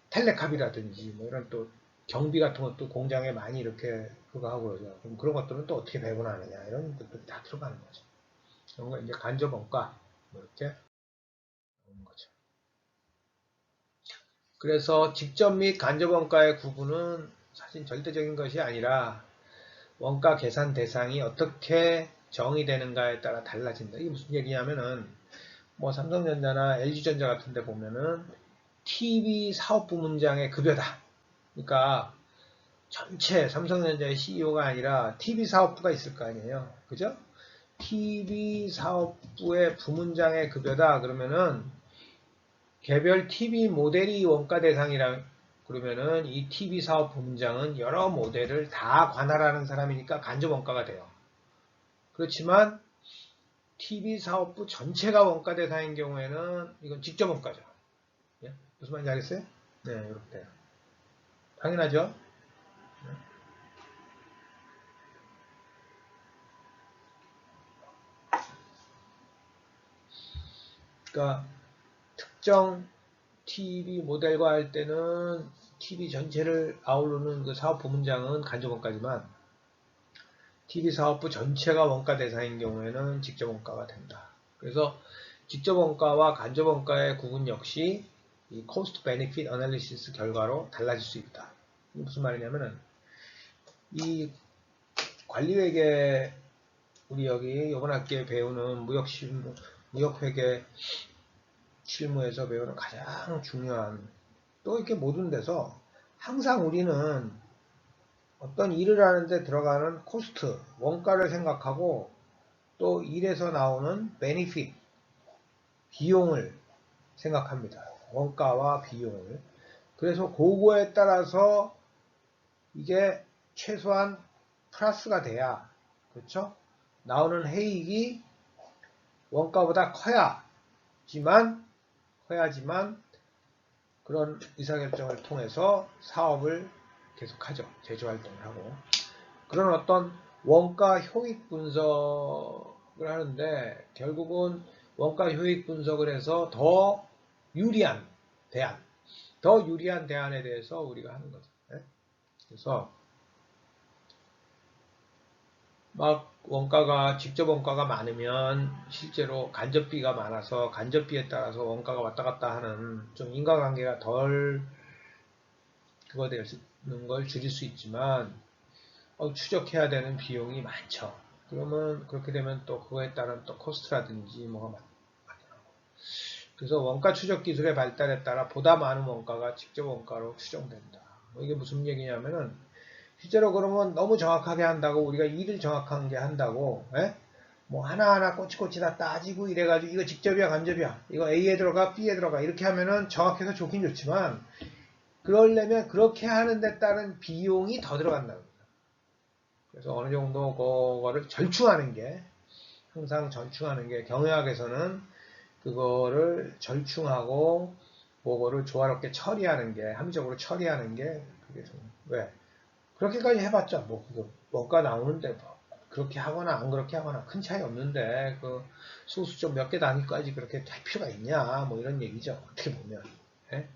텔레캅이라든지 뭐 이런 또 경비 같은 것도 공장에 많이 이렇게 그거 하고 그러죠. 그럼 그런 것들은 또 어떻게 배분하느냐 이런 것들이 다 들어가는 거죠. 그런 거 이제 간접원가 뭐 이렇게 나오는 거죠. 그래서 직접 및 간접원가의 구분은 사실 절대적인 것이 아니라 원가 계산 대상이 어떻게 정의되는가에 따라 달라진다. 이게 무슨 얘기냐면은 뭐 삼성전자나 LG전자 같은 데 보면은 TV 사업 부문장의 급여다. 그러니까 전체 삼성전자의 CEO가 아니라 TV 사업부가 있을 거 아니에요. 그죠? TV 사업부의 부문장의 급여다. 그러면은 개별 TV 모델이 원가 대상이라 그러면은 이 TV 사업 본부장은 여러 모델을 다 관할하는 사람이니까 간접 원가가 돼요. 그렇지만 TV 사업부 전체가 원가 대상인 경우에는 이건 직접 원가죠. 예? 무슨 말인지 알겠어요? 네, 이렇게 돼요. 당연하죠? 그러니까 특정 TV 모델과 할 때는 TV 전체를 아우르는 그 사업 부문장은 간접 원가지만 TV 사업부 전체가 원가 대상인 경우에는 직접 원가가 된다. 그래서 직접 원가와 간접 원가의 구분 역시 이 cost benefit analysis 결과로 달라질 수 있다. 이게 무슨 말이냐면은 이 관리회계 우리 여기 이번 학기에 배우는 무역회계 실무에서 배우는 가장 중요한 또 이렇게 모든 데서 항상 우리는 어떤 일을 하는데 들어가는 코스트, 원가를 생각하고 또 일에서 나오는 베니핏, 비용을 생각합니다. 원가와 비용을. 그래서 그거에 따라서 이게 최소한 플러스가 돼야, 그렇죠? 나오는 해익이 원가보다 커야지만 그런 의사결정을 통해서 사업을 계속하죠. 제조활동을 하고. 그런 어떤 원가 효익 분석을 하는데 결국은 원가 효익 분석을 해서 더 유리한 대안에 대해서 우리가 하는 거죠. 네? 그래서 막 직접 원가가 많으면 실제로 간접비가 많아서 간접비에 따라서 원가가 왔다 갔다 하는 좀 인과관계가 덜 그거 되는 걸 줄일 수 있지만 추적해야 되는 비용이 많죠. 그러면 그렇게 되면 또 그거에 따른 또 코스트라든지 뭐가 많이 나오고. 그래서 원가 추적 기술의 발달에 따라 보다 많은 원가가 직접 원가로 추정된다. 이게 무슨 얘기냐면은 실제로 그러면 너무 정확하게 한다고 우리가 일을 정확하게 한다고 뭐 하나하나 꼬치꼬치 다 따지고 이래가지고 이거 직접이야 간접이야 이거 A에 들어가 B에 들어가 이렇게 하면은 정확해서 좋긴 좋지만 그러려면 그렇게 하는 데 따른 비용이 더 들어간다는 거예요. 그래서 어느 정도 그거를 항상 절충하는 게 경영학에서는 그거를 절충하고 그거를 조화롭게 합리적으로 처리하는 게 그게 좀 왜? 그렇게까지 해봤자 뭐 그거 원가 나오는데 뭐 그렇게 하거나 안 그렇게 하거나 큰 차이 없는데 그 소수점 몇 개 단위까지 그렇게 할 필요가 있냐 뭐 이런 얘기죠. 어떻게 보면. 예?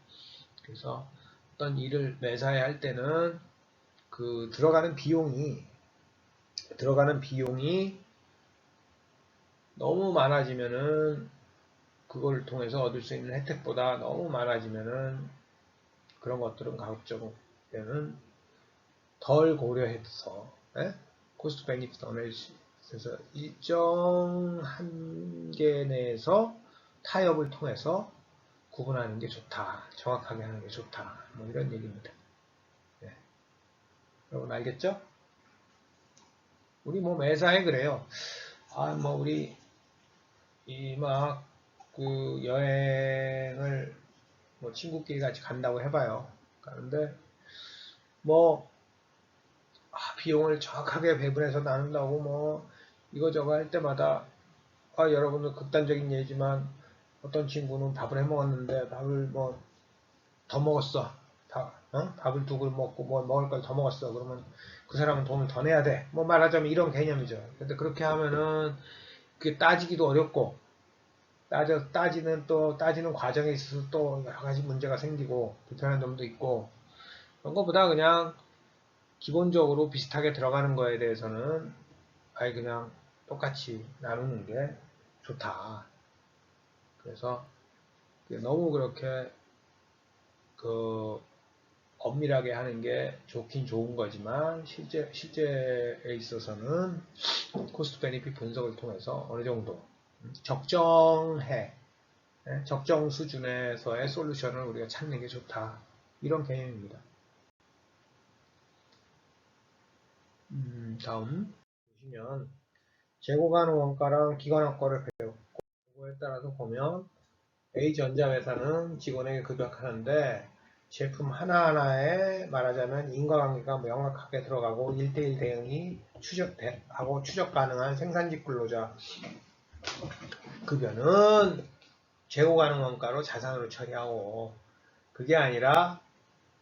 그래서 어떤 일을 매사에 할 때는 그 들어가는 비용이 너무 많아지면은 그걸 통해서 얻을 수 있는 혜택보다 너무 많아지면은 그런 것들은 가급적이면은 덜 고려해서 코스트 베니핏 어널리시스에서 일정 한계 내에서 타협을 통해서 구분하는 게 좋다. 정확하게 하는 게 좋다. 뭐 이런 얘기입니다. 네. 여러분 알겠죠? 우리 뭐 매사에 그래요. 뭐 우리 그 여행을 뭐 친구끼리 같이 간다고 해봐요. 가는데 뭐 비용을 정확하게 배분해서 나눈다고 뭐 이거저거 할 때마다 여러분들 극단적인 예지만 어떤 친구는 밥을 해 먹었는데 밥을 뭐 더 먹었어. 밥을 두 그릇 먹고 뭐 먹을 걸 더 먹었어. 그러면 그 사람은 돈을 더 내야 돼. 뭐 말하자면 이런 개념이죠. 근데 그렇게 하면은 그게 따지기도 어렵고 따지는 과정에 있어서 또 여러 가지 문제가 생기고 불편한 점도 있고 그런 것보다 그냥 기본적으로 비슷하게 들어가는 거에 대해서는 그냥 똑같이 나누는 게 좋다. 그래서 너무 그렇게 그 엄밀하게 하는 게 좋긴 좋은 거지만 실제에 있어서는 코스트 베니핏 분석을 통해서 어느 정도 적정 수준에서의 솔루션을 우리가 찾는 게 좋다. 이런 개념입니다. 다음 보시면 재고 가능 원가랑 기관 원가를 배웠고 그거에 따라서 보면 A전자회사는 직원에게 급여하는데 제품 하나하나에 말하자면 인과관계가 명확하게 들어가고 1대1 대응이 하고 추적 가능한 생산직 근로자 급여는 재고 가능 원가로 자산으로 처리하고, 그게 아니라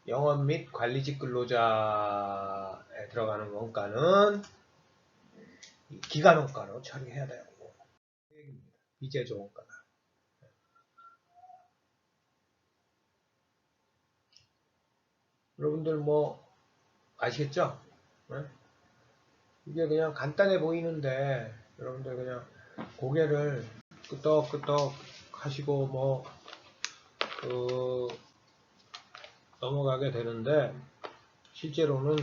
영업 및 관리직 근로자에 들어가는 원가는 기간 원가로 처리해야 되고, 비제조 원가다. 여러분들 뭐 아시겠죠? 네? 이게 그냥 간단해 보이는데 여러분들 그냥 고개를 끄덕끄덕 하시고 넘어가게 되는데, 실제로는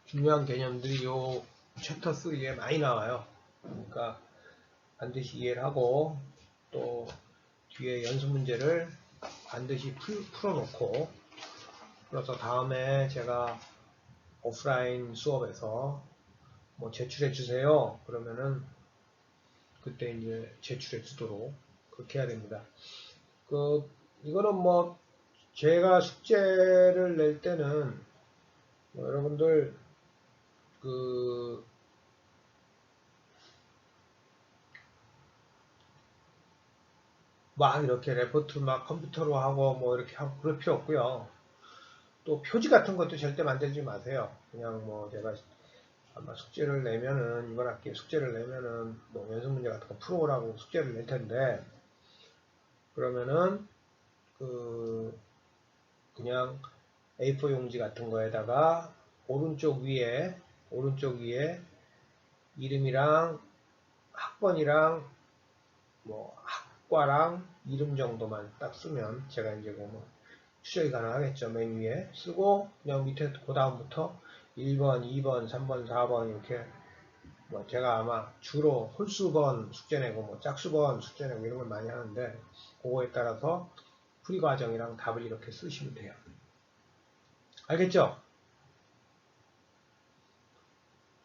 중요한 개념들이 요 챕터 3에 많이 나와요. 그러니까 반드시 이해를 하고 또 뒤에 연습 문제를 반드시 풀어놓고, 그래서 다음에 제가 오프라인 수업에서 뭐 제출해 주세요 그러면은 그때 이제 제출해 주도록 그렇게 해야 됩니다. 이거는 뭐 제가 숙제를 낼 때는 뭐 여러분들 막 이렇게 레포트 막 컴퓨터로 하고 뭐 이렇게 하고 그럴 필요 없고요. 또 표지 같은 것도 절대 만들지 마세요. 그냥 뭐 제가 아마 숙제를 내면은, 이번 학기에 숙제를 내면은 뭐 연습 문제 같은 거 풀어오라고 숙제를 낼 텐데, 그러면은 그냥 A4 용지 같은 거에다가 오른쪽 위에 이름이랑 학번이랑 뭐 학과랑 이름 정도만 딱 쓰면 제가 이제 뭐 추적이 가능하겠죠. 맨 위에 쓰고 그냥 밑에 그 다음부터 1번, 2번, 3번, 4번 이렇게 뭐 제가 아마 주로 홀수번 숙제 내고 뭐 짝수번 숙제 내고 이런 걸 많이 하는데, 그거에 따라서 풀이 과정이랑 답을 이렇게 쓰시면 돼요. 알겠죠?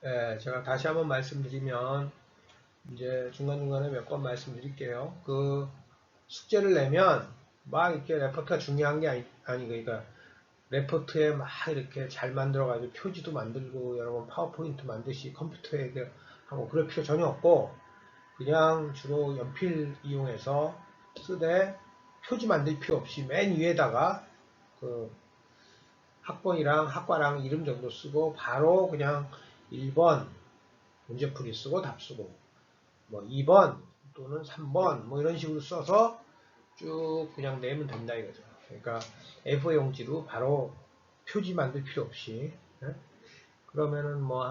예, 제가 다시 한번 말씀드리면 이제 중간중간에 몇 번 말씀드릴게요. 숙제를 내면 막 이렇게 레포트가 중요한 게 아니 그러니까 레포트에 막 이렇게 잘 만들어가지고 표지도 만들고 여러분 파워포인트 만드시 컴퓨터에 하고 그럴 필요 전혀 없고, 그냥 주로 연필 이용해서 쓰되 표지 만들 필요 없이 맨 위에다가 학번이랑 학과랑 이름 정도 쓰고 바로 그냥 1번 문제풀이 쓰고 답 쓰고 뭐 2번 또는 3번 뭐 이런 식으로 써서 쭉 그냥 내면 된다 이거죠. 그러니까 A4 용지로 바로 표지 만들 필요 없이. 예? 그러면은 뭐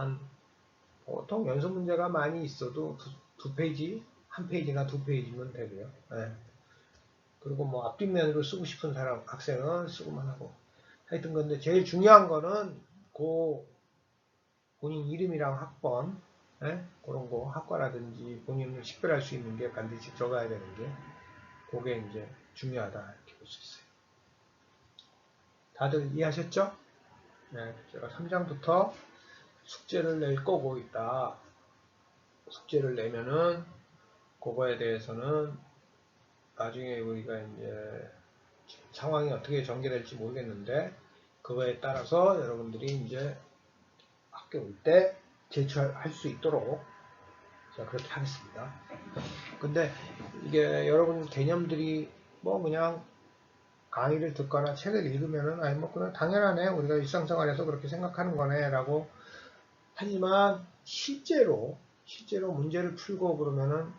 보통 연습 문제가 많이 있어도 두 페이지, 한 페이지나 두 페이지면 되고요. 예. 그리고 뭐 앞뒷면으로 쓰고 싶은 학생은 쓰고만 하고. 하여튼 근데 제일 중요한 거는 본인 이름이랑 학번, 예? 그런 거 학과라든지 본인을 식별할 수 있는 게 반드시 들어가야 되는 게, 그게 이제 중요하다 이렇게 볼 수 있어요. 다들 이해하셨죠? 네, 제가 3장부터 숙제를 낼 거고 있다. 숙제를 내면은 그거에 대해서는 나중에 우리가 이제 상황이 어떻게 전개될지 모르겠는데, 그거에 따라서 여러분들이 이제 학교 올 때 제출할 수 있도록 제가 그렇게 하겠습니다. 근데 이게 여러분 개념들이 뭐 그냥 강의를 듣거나 책을 읽으면은 아니 뭐 그냥 당연하네, 우리가 일상생활에서 그렇게 생각하는 거네 라고 하지만, 실제로 문제를 풀고 그러면은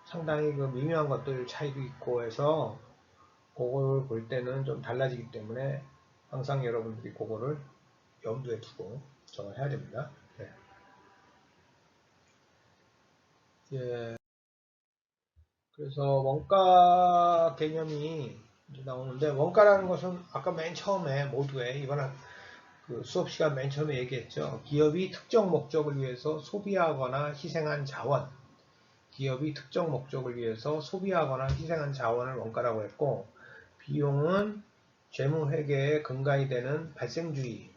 상당히 미묘한 것들 차이도 있고 해서 그거를 볼 때는 좀 달라지기 때문에 항상 여러분들이 그거를 염두에 두고 정을 해야 됩니다. 네. 예. 그래서 원가 개념이 나오는데, 원가라는 것은 아까 맨 처음에 모두에 이번 수업 시간 맨 처음에 얘기했죠. 기업이 특정 목적을 위해서 소비하거나 희생한 자원, 기업이 특정 목적을 위해서 소비하거나 희생한 자원을 원가라고 했고, 비용은 재무회계의 근간이 되는 발생주의는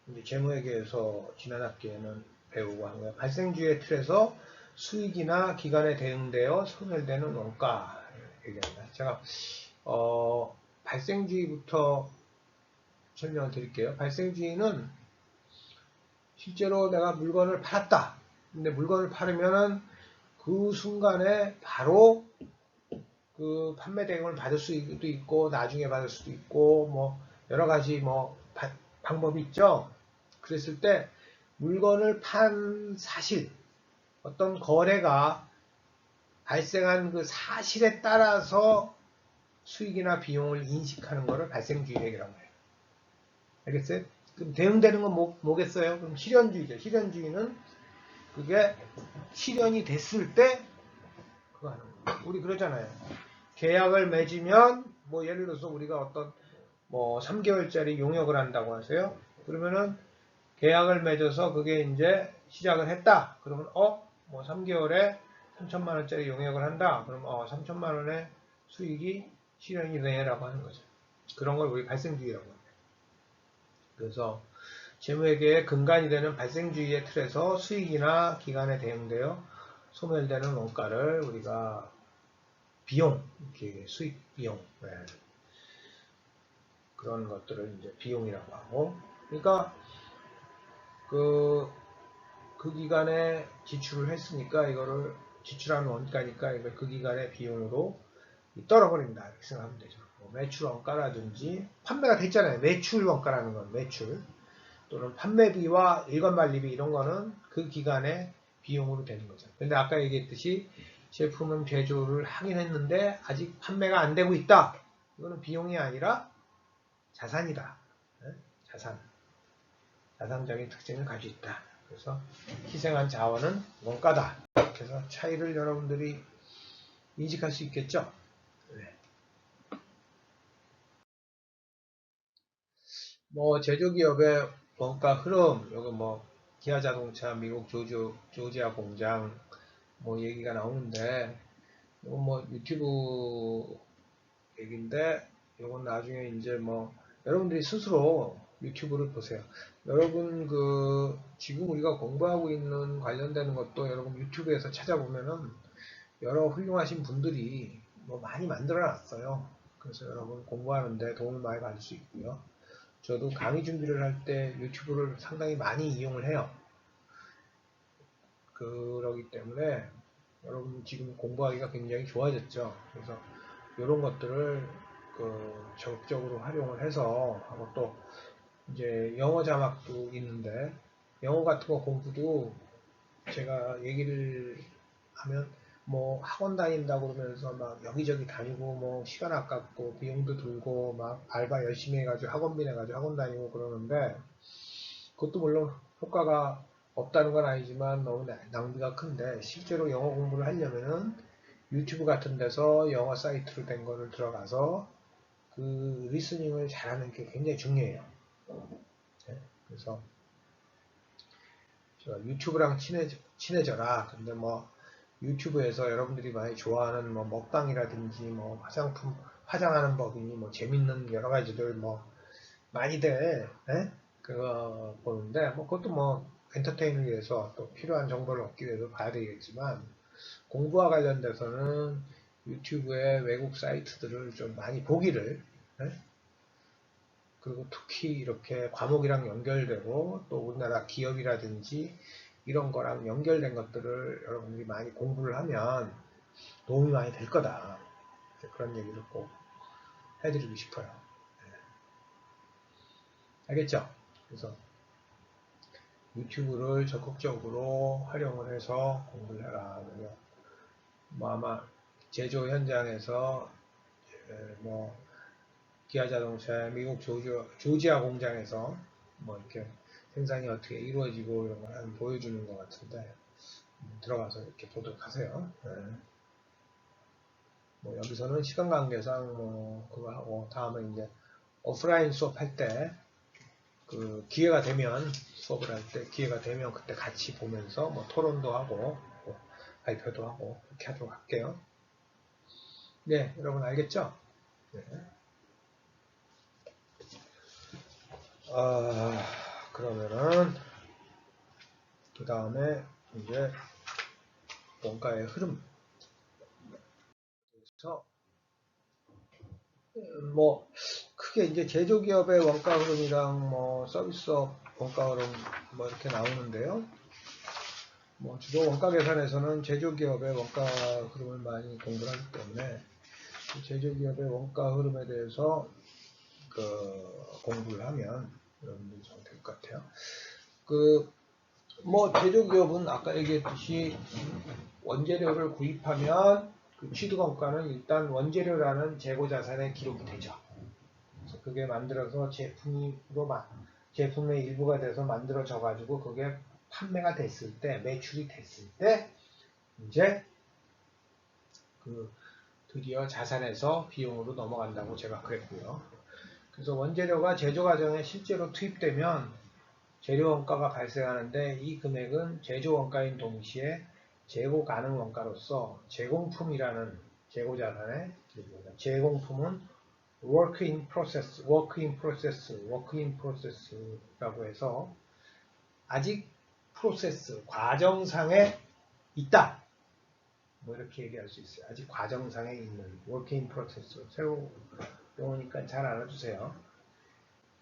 이제 재무회계에서 지난 학기에는 배우고 한 거예요. 발생주의의 틀에서 수익이나 기간에 대응되어 소멸되는 원가 얘기합니다. 제가 발생주의부터 설명을 드릴게요. 발생주의는 실제로 내가 물건을 팔았다. 근데 물건을 팔으면은 그 순간에 바로 그 판매 대행을 받을 수도 있고 나중에 받을 수도 있고 뭐 여러 가지 뭐 방법이 있죠. 그랬을 때 물건을 판 사실 어떤 거래가 발생한 그 사실에 따라서 수익이나 비용을 인식하는 것을 발생주의라고 해요. 알겠어요? 그럼 대응되는 건 뭐겠어요? 그럼 실현주의죠. 실현주의는 그게 실현이 됐을 때 그거 하는 거예요. 우리 그러잖아요. 계약을 맺으면 뭐 예를 들어서 우리가 어떤 뭐 3개월짜리 용역을 한다고 하세요. 그러면은 계약을 맺어서 그게 이제 시작을 했다. 그러면 뭐 3개월에 3천만 원짜리 용역을 한다. 그럼 3천만 원의 수익이 실현이 되라고 하는 거죠. 그런 걸 우리 발생주의라고 합니다. 그래서 재무회계의 근간이 되는 발생주의의 틀에서 수익이나 기간에 대응되어 소멸되는 원가를 우리가 비용, 이렇게 수익 비용, 그런 것들을 이제 비용이라고 하고, 그러니까 그 기간에 지출을 했으니까 이거를 지출한 원가니까 이걸 그 기간의 비용으로 떨어버린다 이렇게 생각하면 되죠. 뭐 매출 원가라든지 판매가 됐잖아요. 매출 원가라는 건 매출 또는 판매비와 일관관리비 이런 거는 그 기간의 비용으로 되는 거죠. 근데 아까 얘기했듯이 제품은 제조를 하긴 했는데 아직 판매가 안 되고 있다. 이거는 비용이 아니라 자산이다. 자산적인 특징을 가지고 있다. 그래서 희생한 자원은 원가다. 그래서 차이를 여러분들이 인식할 수 있겠죠. 네. 뭐 제조기업의 원가 흐름, 여기 뭐 기아자동차, 미국 조지아 공장 뭐 얘기가 나오는데 이건 뭐 유튜브 얘기인데 이건 나중에 이제 뭐 여러분들이 스스로 유튜브를 보세요. 여러분 그 지금 우리가 공부하고 있는 관련되는 것도 여러분 유튜브에서 찾아보면은 여러 훌륭하신 분들이 뭐 많이 만들어 놨어요. 그래서 여러분 공부하는데 도움을 많이 받을 수 있고요. 저도 강의 준비를 할 때 유튜브를 상당히 많이 이용을 해요. 그러기 때문에 여러분 지금 공부하기가 굉장히 좋아졌죠. 그래서 이런 것들을 적극적으로 활용을 해서 하고 또 이제 영어 자막도 있는데 영어 같은 거 공부도 제가 얘기를 하면 뭐 학원 다닌다고 그러면서 막 여기저기 다니고 뭐 시간 아깝고 비용도 들고 막 알바 열심히 해가지고 학원비 내가지고 학원 다니고 그러는데 그것도 물론 효과가 없다는 건 아니지만 너무 낭비가 큰데 실제로 영어 공부를 하려면은 유튜브 같은 데서 영어 사이트로 된 거를 들어가서 그 리스닝을 잘하는 게 굉장히 중요해요. 네? 그래서 제가 유튜브랑 친해져라. 근데 뭐 유튜브에서 여러분들이 많이 좋아하는 뭐 먹방이라든지 뭐 화장품 화장하는 법이니 뭐 재밌는 여러 가지들 뭐 많이들 그거 보는데 뭐 그것도 뭐 엔터테인을 위해서 또 필요한 정보를 얻기 위해서 봐야 되겠지만 공부와 관련돼서는 유튜브의 외국 사이트들을 좀 많이 보기를 그리고 특히 이렇게 과목이랑 연결되고 또 우리나라 기업이라든지 이런 거랑 연결된 것들을 여러분들이 많이 공부를 하면 도움이 많이 될 거다. 그런 얘기를 꼭 해드리고 싶어요. 알겠죠? 그래서 유튜브를 적극적으로 활용을 해서 공부를 해라. 뭐 아마 제조 현장에서 뭐 기아자동차 미국 조지아 공장에서 뭐 이렇게 생산이 어떻게 이루어지고 이런 걸 보여주는 것 같은데 들어가서 이렇게 보도록 하세요. 네. 뭐 여기서는 시간 관계상 뭐 그거 하고 다음에 이제 오프라인 수업할 때 그 기회가 되면 수업을 할 때 기회가 되면 그때 같이 보면서 뭐 토론도 하고 뭐 발표도 하고 그렇게 하도록 할게요. 네, 여러분 알겠죠? 네. 그러면은 그 다음에 이제 원가의 흐름. 그래서 뭐 크게 이제 제조기업의 원가 흐름이랑 뭐 서비스업 원가 흐름 뭐 이렇게 나오는데요. 뭐 주로 원가 계산에서는 제조기업의 원가 흐름을 많이 공부를 하기 때문에 제조기업의 원가 흐름에 대해서 공부를 하면 여러분들이 좀 될 것 같아요. 뭐 제조기업은 아까 얘기했듯이 원재료를 구입하면 그 취득원가는 일단 원재료라는 재고자산에 기록이 되죠. 그래서 그게 만들어서 제품의 일부가 돼서 만들어져 가지고 그게 판매가 됐을 때, 매출이 됐을 때 이제 드디어 자산에서 비용으로 넘어간다고 제가 그랬고요. 그래서 원재료가 제조 과정에 실제로 투입되면 재료 원가가 발생하는데 이 금액은 제조 원가인 동시에 재고 가능 원가로서 제공품이라는 재고 자산의 기록입니다. 제공품은 work in process라고 해서 아직 프로세스, 과정상에 있다. 뭐 이렇게 얘기할 수 있어요. 아직 과정상에 있는 work in process. 새로 용어니까 잘 알아두세요.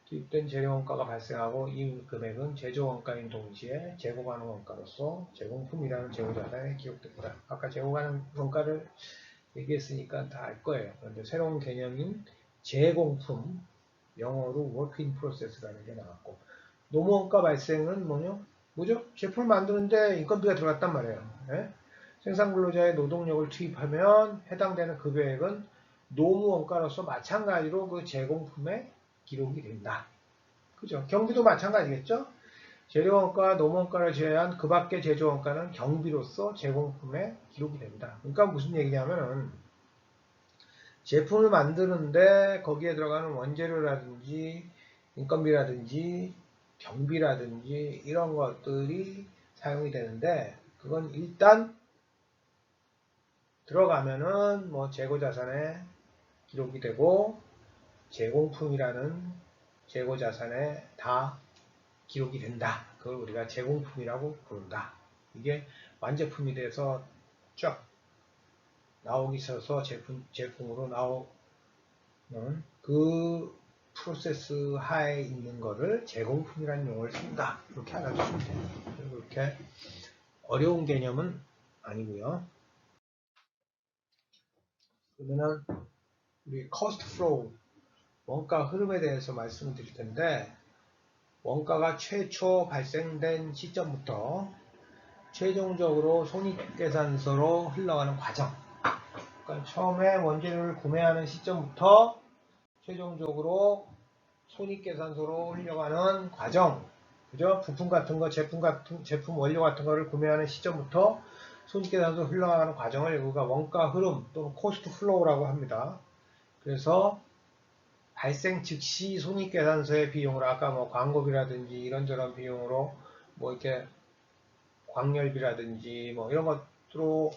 투입된 재료 원가가 발생하고 이 금액은 제조 원가인 동시에 재고 가능 원가로서 제공품이라는 재고 자산에 기록됩니다. 아까 재고 가능 원가를 얘기했으니까 다 알 거예요. 그런데 새로운 개념인 제공품, 영어로 work in process라는 게 나왔고, 노무 원가 발생은 뭐죠? 제품을 만드는데 인건비가 들어갔단 말이에요. 예? 생산 근로자의 노동력을 투입하면 해당되는 급여액은 노무 원가로서 마찬가지로 그 제공품에 기록이 된다. 그죠? 경비도 마찬가지겠죠? 재료원가, 노무원가를 제외한 그 밖의 제조원가는 경비로서 제공품에 기록이 됩니다. 그러니까 무슨 얘기냐면은 제품을 만드는데 거기에 들어가는 원재료라든지 인건비라든지 경비라든지 이런 것들이 사용이 되는데 그건 일단 들어가면은 뭐 재고자산에 기록이 되고 제공품이라는 재고자산에 다 기록이 된다. 그걸 우리가 제공품이라고 부른다. 이게 완제품이 돼서 쫙 나오기 있어서 제품으로 나오는 그 프로세스 하에 있는 거를 제공품이라는 용어를 쓴다. 이렇게 알아두시면 돼요. 그렇게 어려운 개념은 아니고요. 그러면은 우리 cost flow, 원가 흐름에 대해서 말씀을 드릴 텐데 원가가 최초 발생된 시점부터 최종적으로 손익계산서로 흘러가는 과정. 그러니까 처음에 원재료를 구매하는 시점부터 최종적으로 손익계산서로 흘러가는 과정. 그죠? 부품 같은 거, 제품 원료 같은 거를 구매하는 시점부터 손익계산서로 흘러가는 과정을 우리가 원가 흐름 또는 코스트 플로우라고 합니다. 그래서 발생 즉시 손익계산서의 비용으로 아까 뭐 광고비라든지 이런저런 비용으로 뭐 이렇게 광열비라든지 뭐 이런 것으로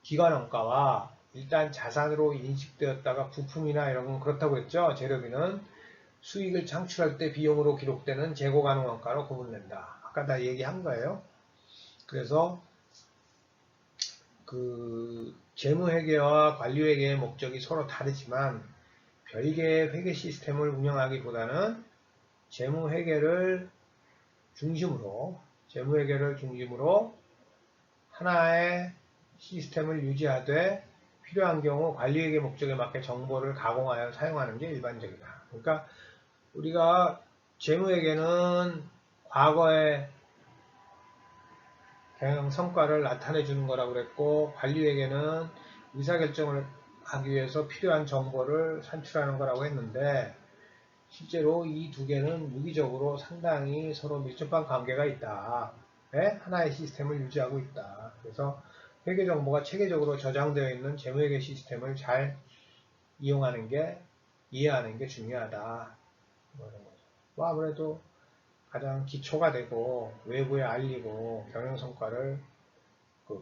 기관원가와 일단 자산으로 인식되었다가 부품이나 이런 건 그렇다고 했죠. 재료비는 수익을 창출할 때 비용으로 기록되는 재고 가능 원가로 구분된다. 아까 다 얘기한 거예요. 그래서 그 재무회계와 관리회계의 목적이 서로 다르지만 별개의 회계 시스템을 운영하기보다는 재무회계를 중심으로 하나의 시스템을 유지하되 필요한 경우 관리회계 목적에 맞게 정보를 가공하여 사용하는 게 일반적이다. 그러니까 우리가 재무회계는 과거의 경영 성과를 나타내 주는 거라고 그랬고 관리회계는 의사결정을 하기 위해서 필요한 정보를 산출하는 거라고 했는데 실제로 이 두 개는 유기적으로 상당히 서로 밀접한 관계가 있다. 네? 하나의 시스템을 유지하고 있다. 그래서 회계 정보가 체계적으로 저장되어 있는 재무회계 시스템을 잘 이해하는 게 중요하다. 뭐 아무래도 가장 기초가 되고 외부에 알리고 경영 성과를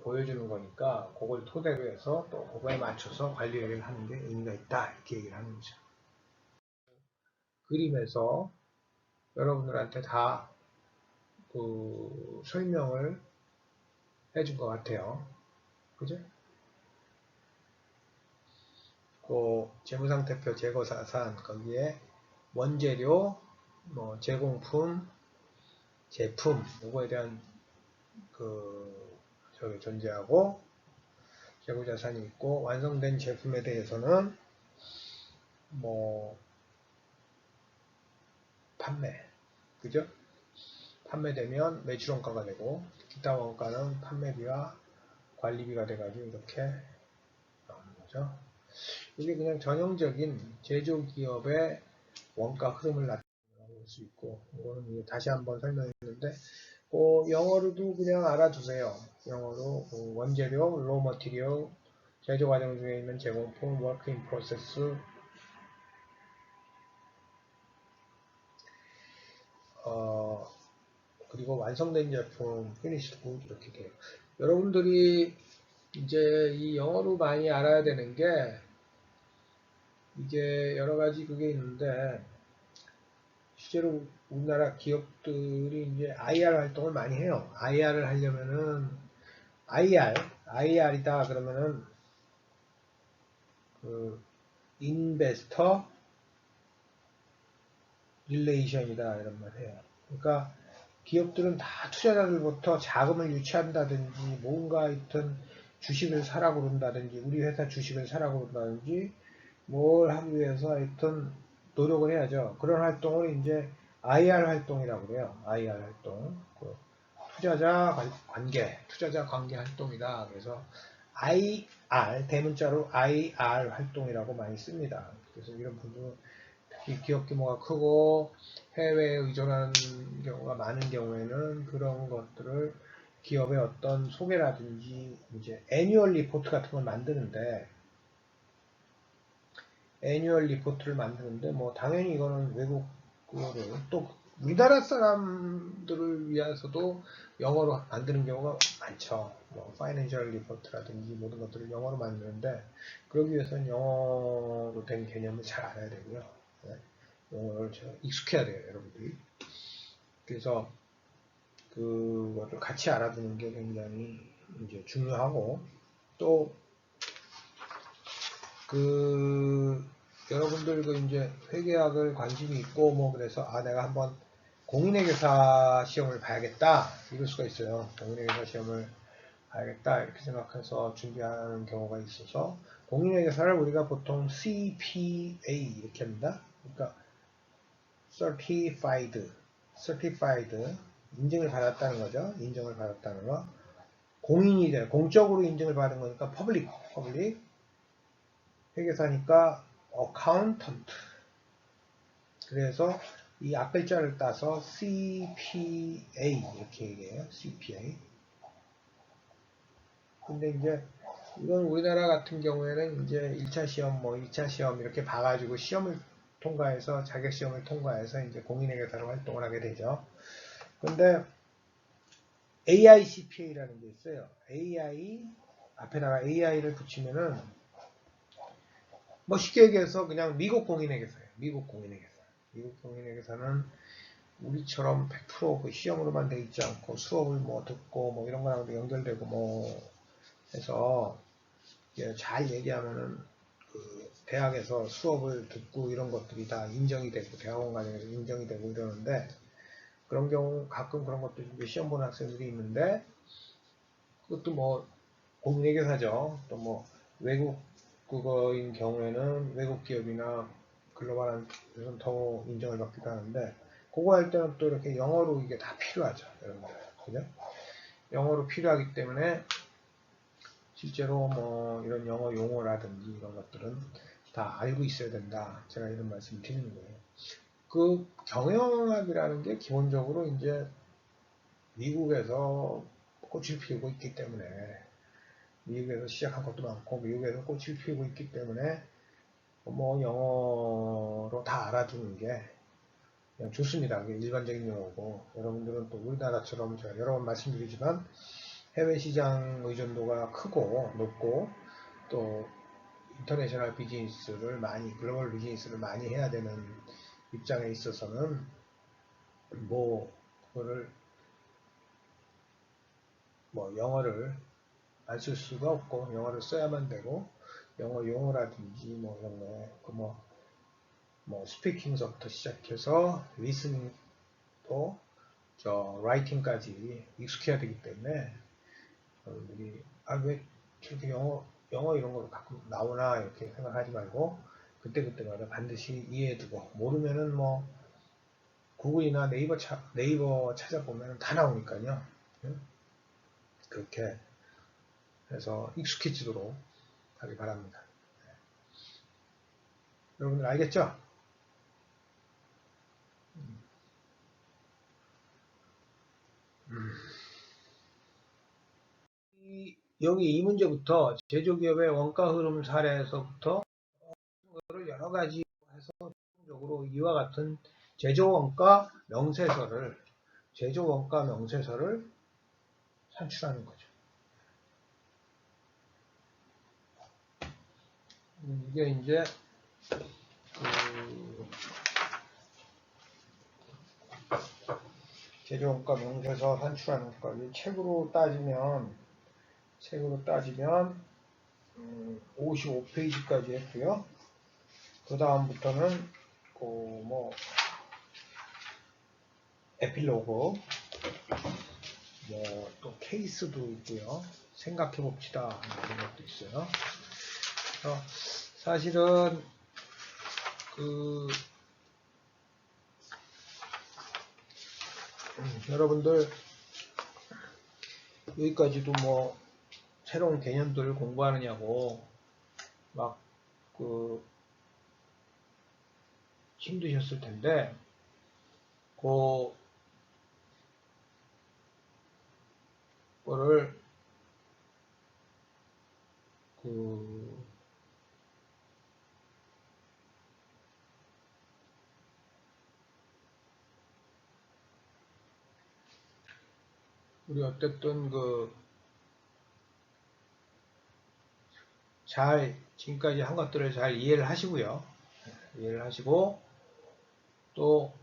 보여주는 거니까 그걸 토대로 해서 또 그거에 맞춰서 관리를 하는 게 의미가 있다. 이렇게 얘기를 하는 거죠. 그림에서 여러분들한테 다 설명을 해준 것 같아요. 그죠? 그 재무상태표, 재고자산, 거기에 원재료, 뭐 제공품, 제품, 요거에 대한 저기 존재하고, 재고자산이 있고, 완성된 제품에 대해서는 뭐 판매, 그죠? 판매되면 매출원가가 되고, 기타 원가는 판매비와 관리비가 돼가지고 이렇게 나오는 거죠. 이게 그냥 전형적인 제조기업의 원가 흐름을 나타낼 수 있고, 이거는 다시 한번 설명했는데, 영어로도 그냥 알아두세요. 영어로 원재료, raw material, 제조 과정 중에 있는 제공품, work in process, 그리고 완성된 제품, finished good 이렇게 돼요. 여러분들이 이제 이 영어로 많이 알아야 되는 게 이게 여러 가지 그게 있는데 실제로 우리나라 기업들이 이제 IR 활동을 많이 해요. IR을 하려면은 IR이다 그러면은 그 인베스터 릴레이션이다 이런 말 해요. 그러니까 기업들은 다 투자자들부터 자금을 유치한다든지 뭔가 하여튼 주식을 사라고 그런다든지 우리 회사 주식을 사라고 그런다든지 뭘 하기 위해서 하여튼 노력을 해야죠. 그런 활동을 이제 IR 활동이라고 그래요. IR 활동. 투자자 관계 활동이다. 그래서 IR, 대문자로 IR 활동이라고 많이 씁니다. 그래서 이런 부분, 특히 기업 규모가 크고 해외에 의존하는 경우가 많은 경우에는 그런 것들을 기업의 어떤 소개라든지 이제 애뉴얼 리포트 같은 걸 만드는데 애뉴얼 리포트를 만드는데 뭐 당연히 이거는 외국 거를 또 우리나라 사람들을 위해서도 영어로 만드는 경우가 많죠. 뭐 파이낸셜 리포트라든지 모든 것들을 영어로 만드는데 그러기 위해서는 영어로 된 개념을 잘 알아야 되고요. 네. 영어를 익숙해야 돼요, 여러분들이. 그래서 그거를 같이 알아두는 게 굉장히 이제 중요하고 또 여러분들 이제 회계학을 관심이 있고 뭐 그래서 내가 한번 공인회계사 시험을 봐야겠다 이럴 수가 있어요. 공인회계사 시험을 봐야겠다 이렇게 생각해서 준비하는 경우가 있어서 공인회계사를 우리가 보통 CPA 이렇게 합니다. 그러니까 Certified 인증을 받았다는 거죠. 인증을 받았다는 거. 공인이 돼 공적으로 인증을 받은 거니까 public 회계사니까 accountant. 그래서 이 앞글자를 따서 CPA 이렇게 얘기해요. CPA. 근데 이제 이건 우리나라 같은 경우에는 이제 1차 시험, 뭐 2차 시험 이렇게 봐가지고 시험을 통과해서 자격 시험을 통과해서 이제 공인회계사로 활동을 하게 되죠. 근데 AICPA라는 게 있어요. AI 앞에다가 AI를 붙이면은 뭐 쉽게 얘기해서 그냥 미국 공인회계사예요. 미국 공인회계사. 미국 공인회계사는 우리처럼 100% 시험으로만 돼 있지 않고 수업을 뭐 듣고 뭐 이런 거랑 연결되고 뭐 해서 잘 얘기하면은 대학에서 수업을 듣고 이런 것들이 다 인정이 되고 대학원 과정에서 인정이 되고 이러는데 그런 경우 가끔 그런 것도 이제 시험 보는 학생들이 있는데 그것도 뭐 공인회계사죠. 또 뭐 외국 그거인 경우에는 외국 기업이나 글로벌한 데서는 더 인정을 받기도 하는데 그거 할 때는 또 이렇게 영어로 이게 다 필요하죠. 여러분들. 그죠? 영어로 필요하기 때문에 실제로 뭐 이런 영어 용어라든지 이런 것들은 다 알고 있어야 된다. 제가 이런 말씀 드리는 거예요. 그 경영학이라는 게 기본적으로 이제 미국에서 꽃을 피우고 있기 때문에 미국에서 시작한 것도 많고 미국에서 꽃을 피우고 있기 때문에 뭐 영어로 다 알아두는 게 그냥 좋습니다. 그게 일반적인 용어고 여러분들은 또 우리나라처럼 제가 여러 번 말씀드리지만 해외 시장 의존도가 크고 높고 또 인터내셔널 비즈니스를 많이 글로벌 비즈니스를 많이 해야 되는 입장에 있어서는 뭐 그거를 뭐 영어를 안 쓸 수가 없고 영어를 써야만 되고 영어 용어라든지 뭐 이런 거 뭐 스피킹서부터 시작해서 리스닝도 라이팅까지 익숙해야 되기 때문에 여러분들이 왜 저렇게 영어 이런 거 가끔 나오나 이렇게 생각하지 말고 그때그때마다 반드시 이해해두고 모르면은 뭐 구글이나 네이버 찾아보면 다 나오니까요. 그렇게 해서 익숙해지도록 하기 바랍니다. 여러분들 알겠죠? 여기 이 문제부터 제조기업의 원가 흐름 사례에서부터 여러 가지 해서 최종적으로 이와 같은 제조원가 명세서를 산출하는 거죠. 이게 이제 제조원가 명세서 산출하는 것까지 책으로 따지면 55페이지까지 했고요. 그 다음부터는 뭐 에필로그, 뭐 또 케이스도 있고요. 생각해 봅시다 이런 것도 있어요. 사실은 여러분들 여기까지도 뭐 새로운 개념들을 공부하느냐고 막 힘드셨을 텐데 그거를 우리 어쨌든 지금까지 한 것들을 잘 이해를 하시고요. 이해를 하시고 또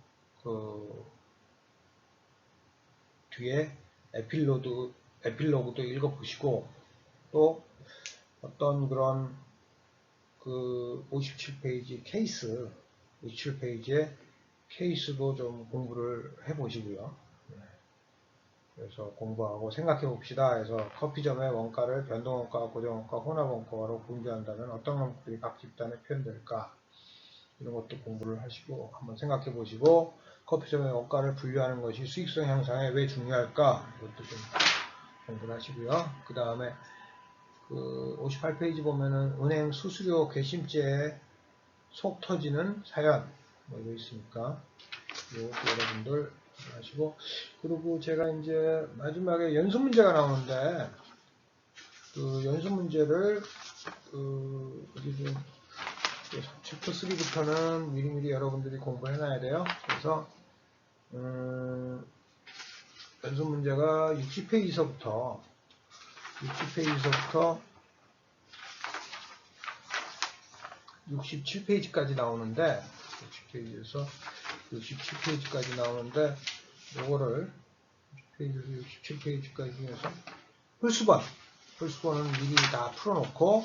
뒤에 에필로그도 읽어보시고 또 어떤 그런 57페이지 케이스 57페이지의 케이스도 좀 공부를 해보시고요. 그래서 공부하고 생각해 봅시다. 해서 커피점의 원가를 변동원가, 고정원가, 혼합원가로 분류한다면 어떤 항목들이 각 집단에 표현될까? 이런 것도 공부를 하시고 한번 생각해 보시고 커피점의 원가를 분류하는 것이 수익성 향상에 왜 중요할까? 이것도 좀 공부를 하시고요. 그 다음에 58페이지 보면은 은행 수수료 괘씸죄에 속 터지는 사연 뭐 이거 있으니까 이것도 여러분들 하시고 그리고 제가 이제 마지막에 연습 문제가 나오는데 연습 문제를 챕터 3부터는 미리미리 여러분들이 공부해놔야 돼요. 그래서 연습 문제가 60페이지서부터 67페이지까지 나오는데 60페이지에서 67페이지까지 나오는데 요거를 67페이지까지 중에서 홀수번은 미리 다 풀어놓고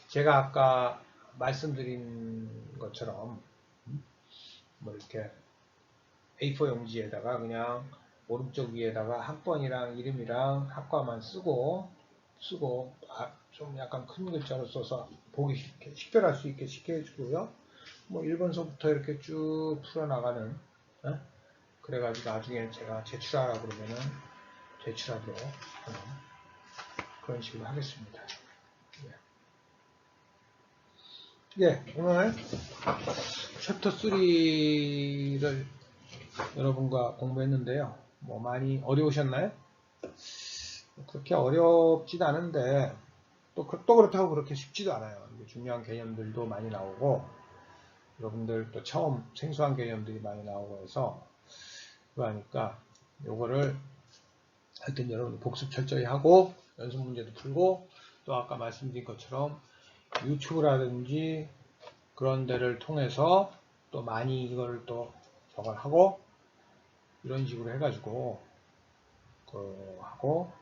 제가 아까 말씀드린 것처럼 뭐 이렇게 A4 용지에다가 그냥 오른쪽 위에다가 학번이랑 이름이랑 학과만 쓰고 좀 약간 큰 글자로 써서 보기 쉽게 식별할 수 있게 쉽게 해주고요. 뭐 1번서부터 이렇게 쭉 풀어나가는 그래가지고 나중에 제가 제출하라 그러면은 제출하도록 하는 그런 식으로 하겠습니다. 오늘 챕터 3를 여러분과 공부했는데요. 뭐 많이 어려우셨나요? 그렇게 어렵지도 않은데 또 그렇다고 그렇게 쉽지도 않아요. 중요한 개념들도 많이 나오고 여러분들 또 처음 생소한 개념들이 많이 나오고 해서 그러니까 요거를 하여튼 여러분 복습 철저히 하고 연습 문제도 풀고 또 아까 말씀드린 것처럼 유튜브라든지 그런 데를 통해서 또 많이 이걸 또 저걸 하고 이런 식으로 해가지고 하고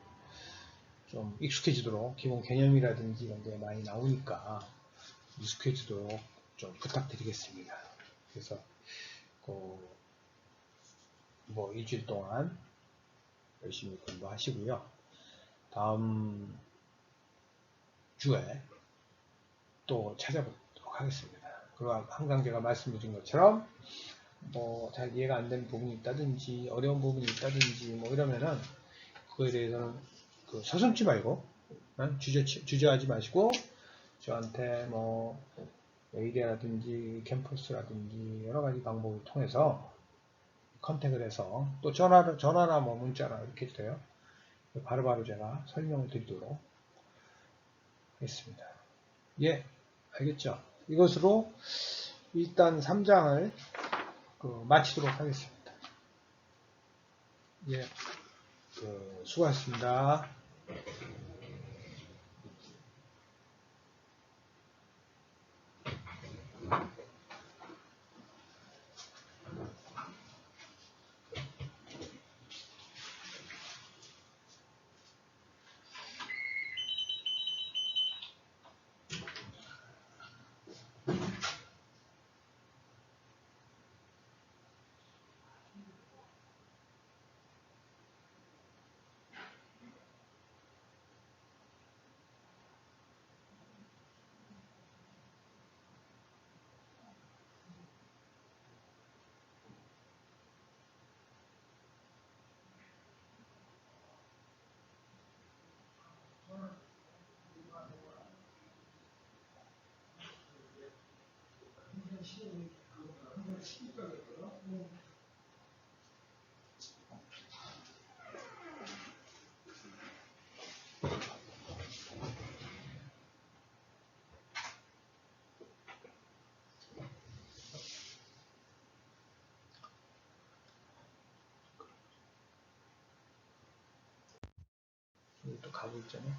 좀 익숙해지도록 기본 개념이라든지 이런 데 많이 나오니까 익숙해지도록 좀 부탁드리겠습니다. 그래서 뭐 일주일 동안 열심히 공부하시고요. 다음 주에 또 찾아보도록 하겠습니다. 그리고 항상 제가 말씀드린 것처럼 뭐 잘 이해가 안 되는 부분이 있다든지 어려운 부분이 있다든지 뭐 이러면은 그거에 대해서는 서슴지 말고 주저하지 마시고 저한테 뭐 메일이라든지 캠퍼스라든지 여러 가지 방법을 통해서 컨택을 해서 또 전화나 뭐 문자나 이렇게 해도 돼요. 바로바로 제가 설명을 드리도록 하겠습니다. 예, 알겠죠? 이것으로 일단 3장을 마치도록 하겠습니다. 예, 수고하셨습니다. 또 가고 있잖아요.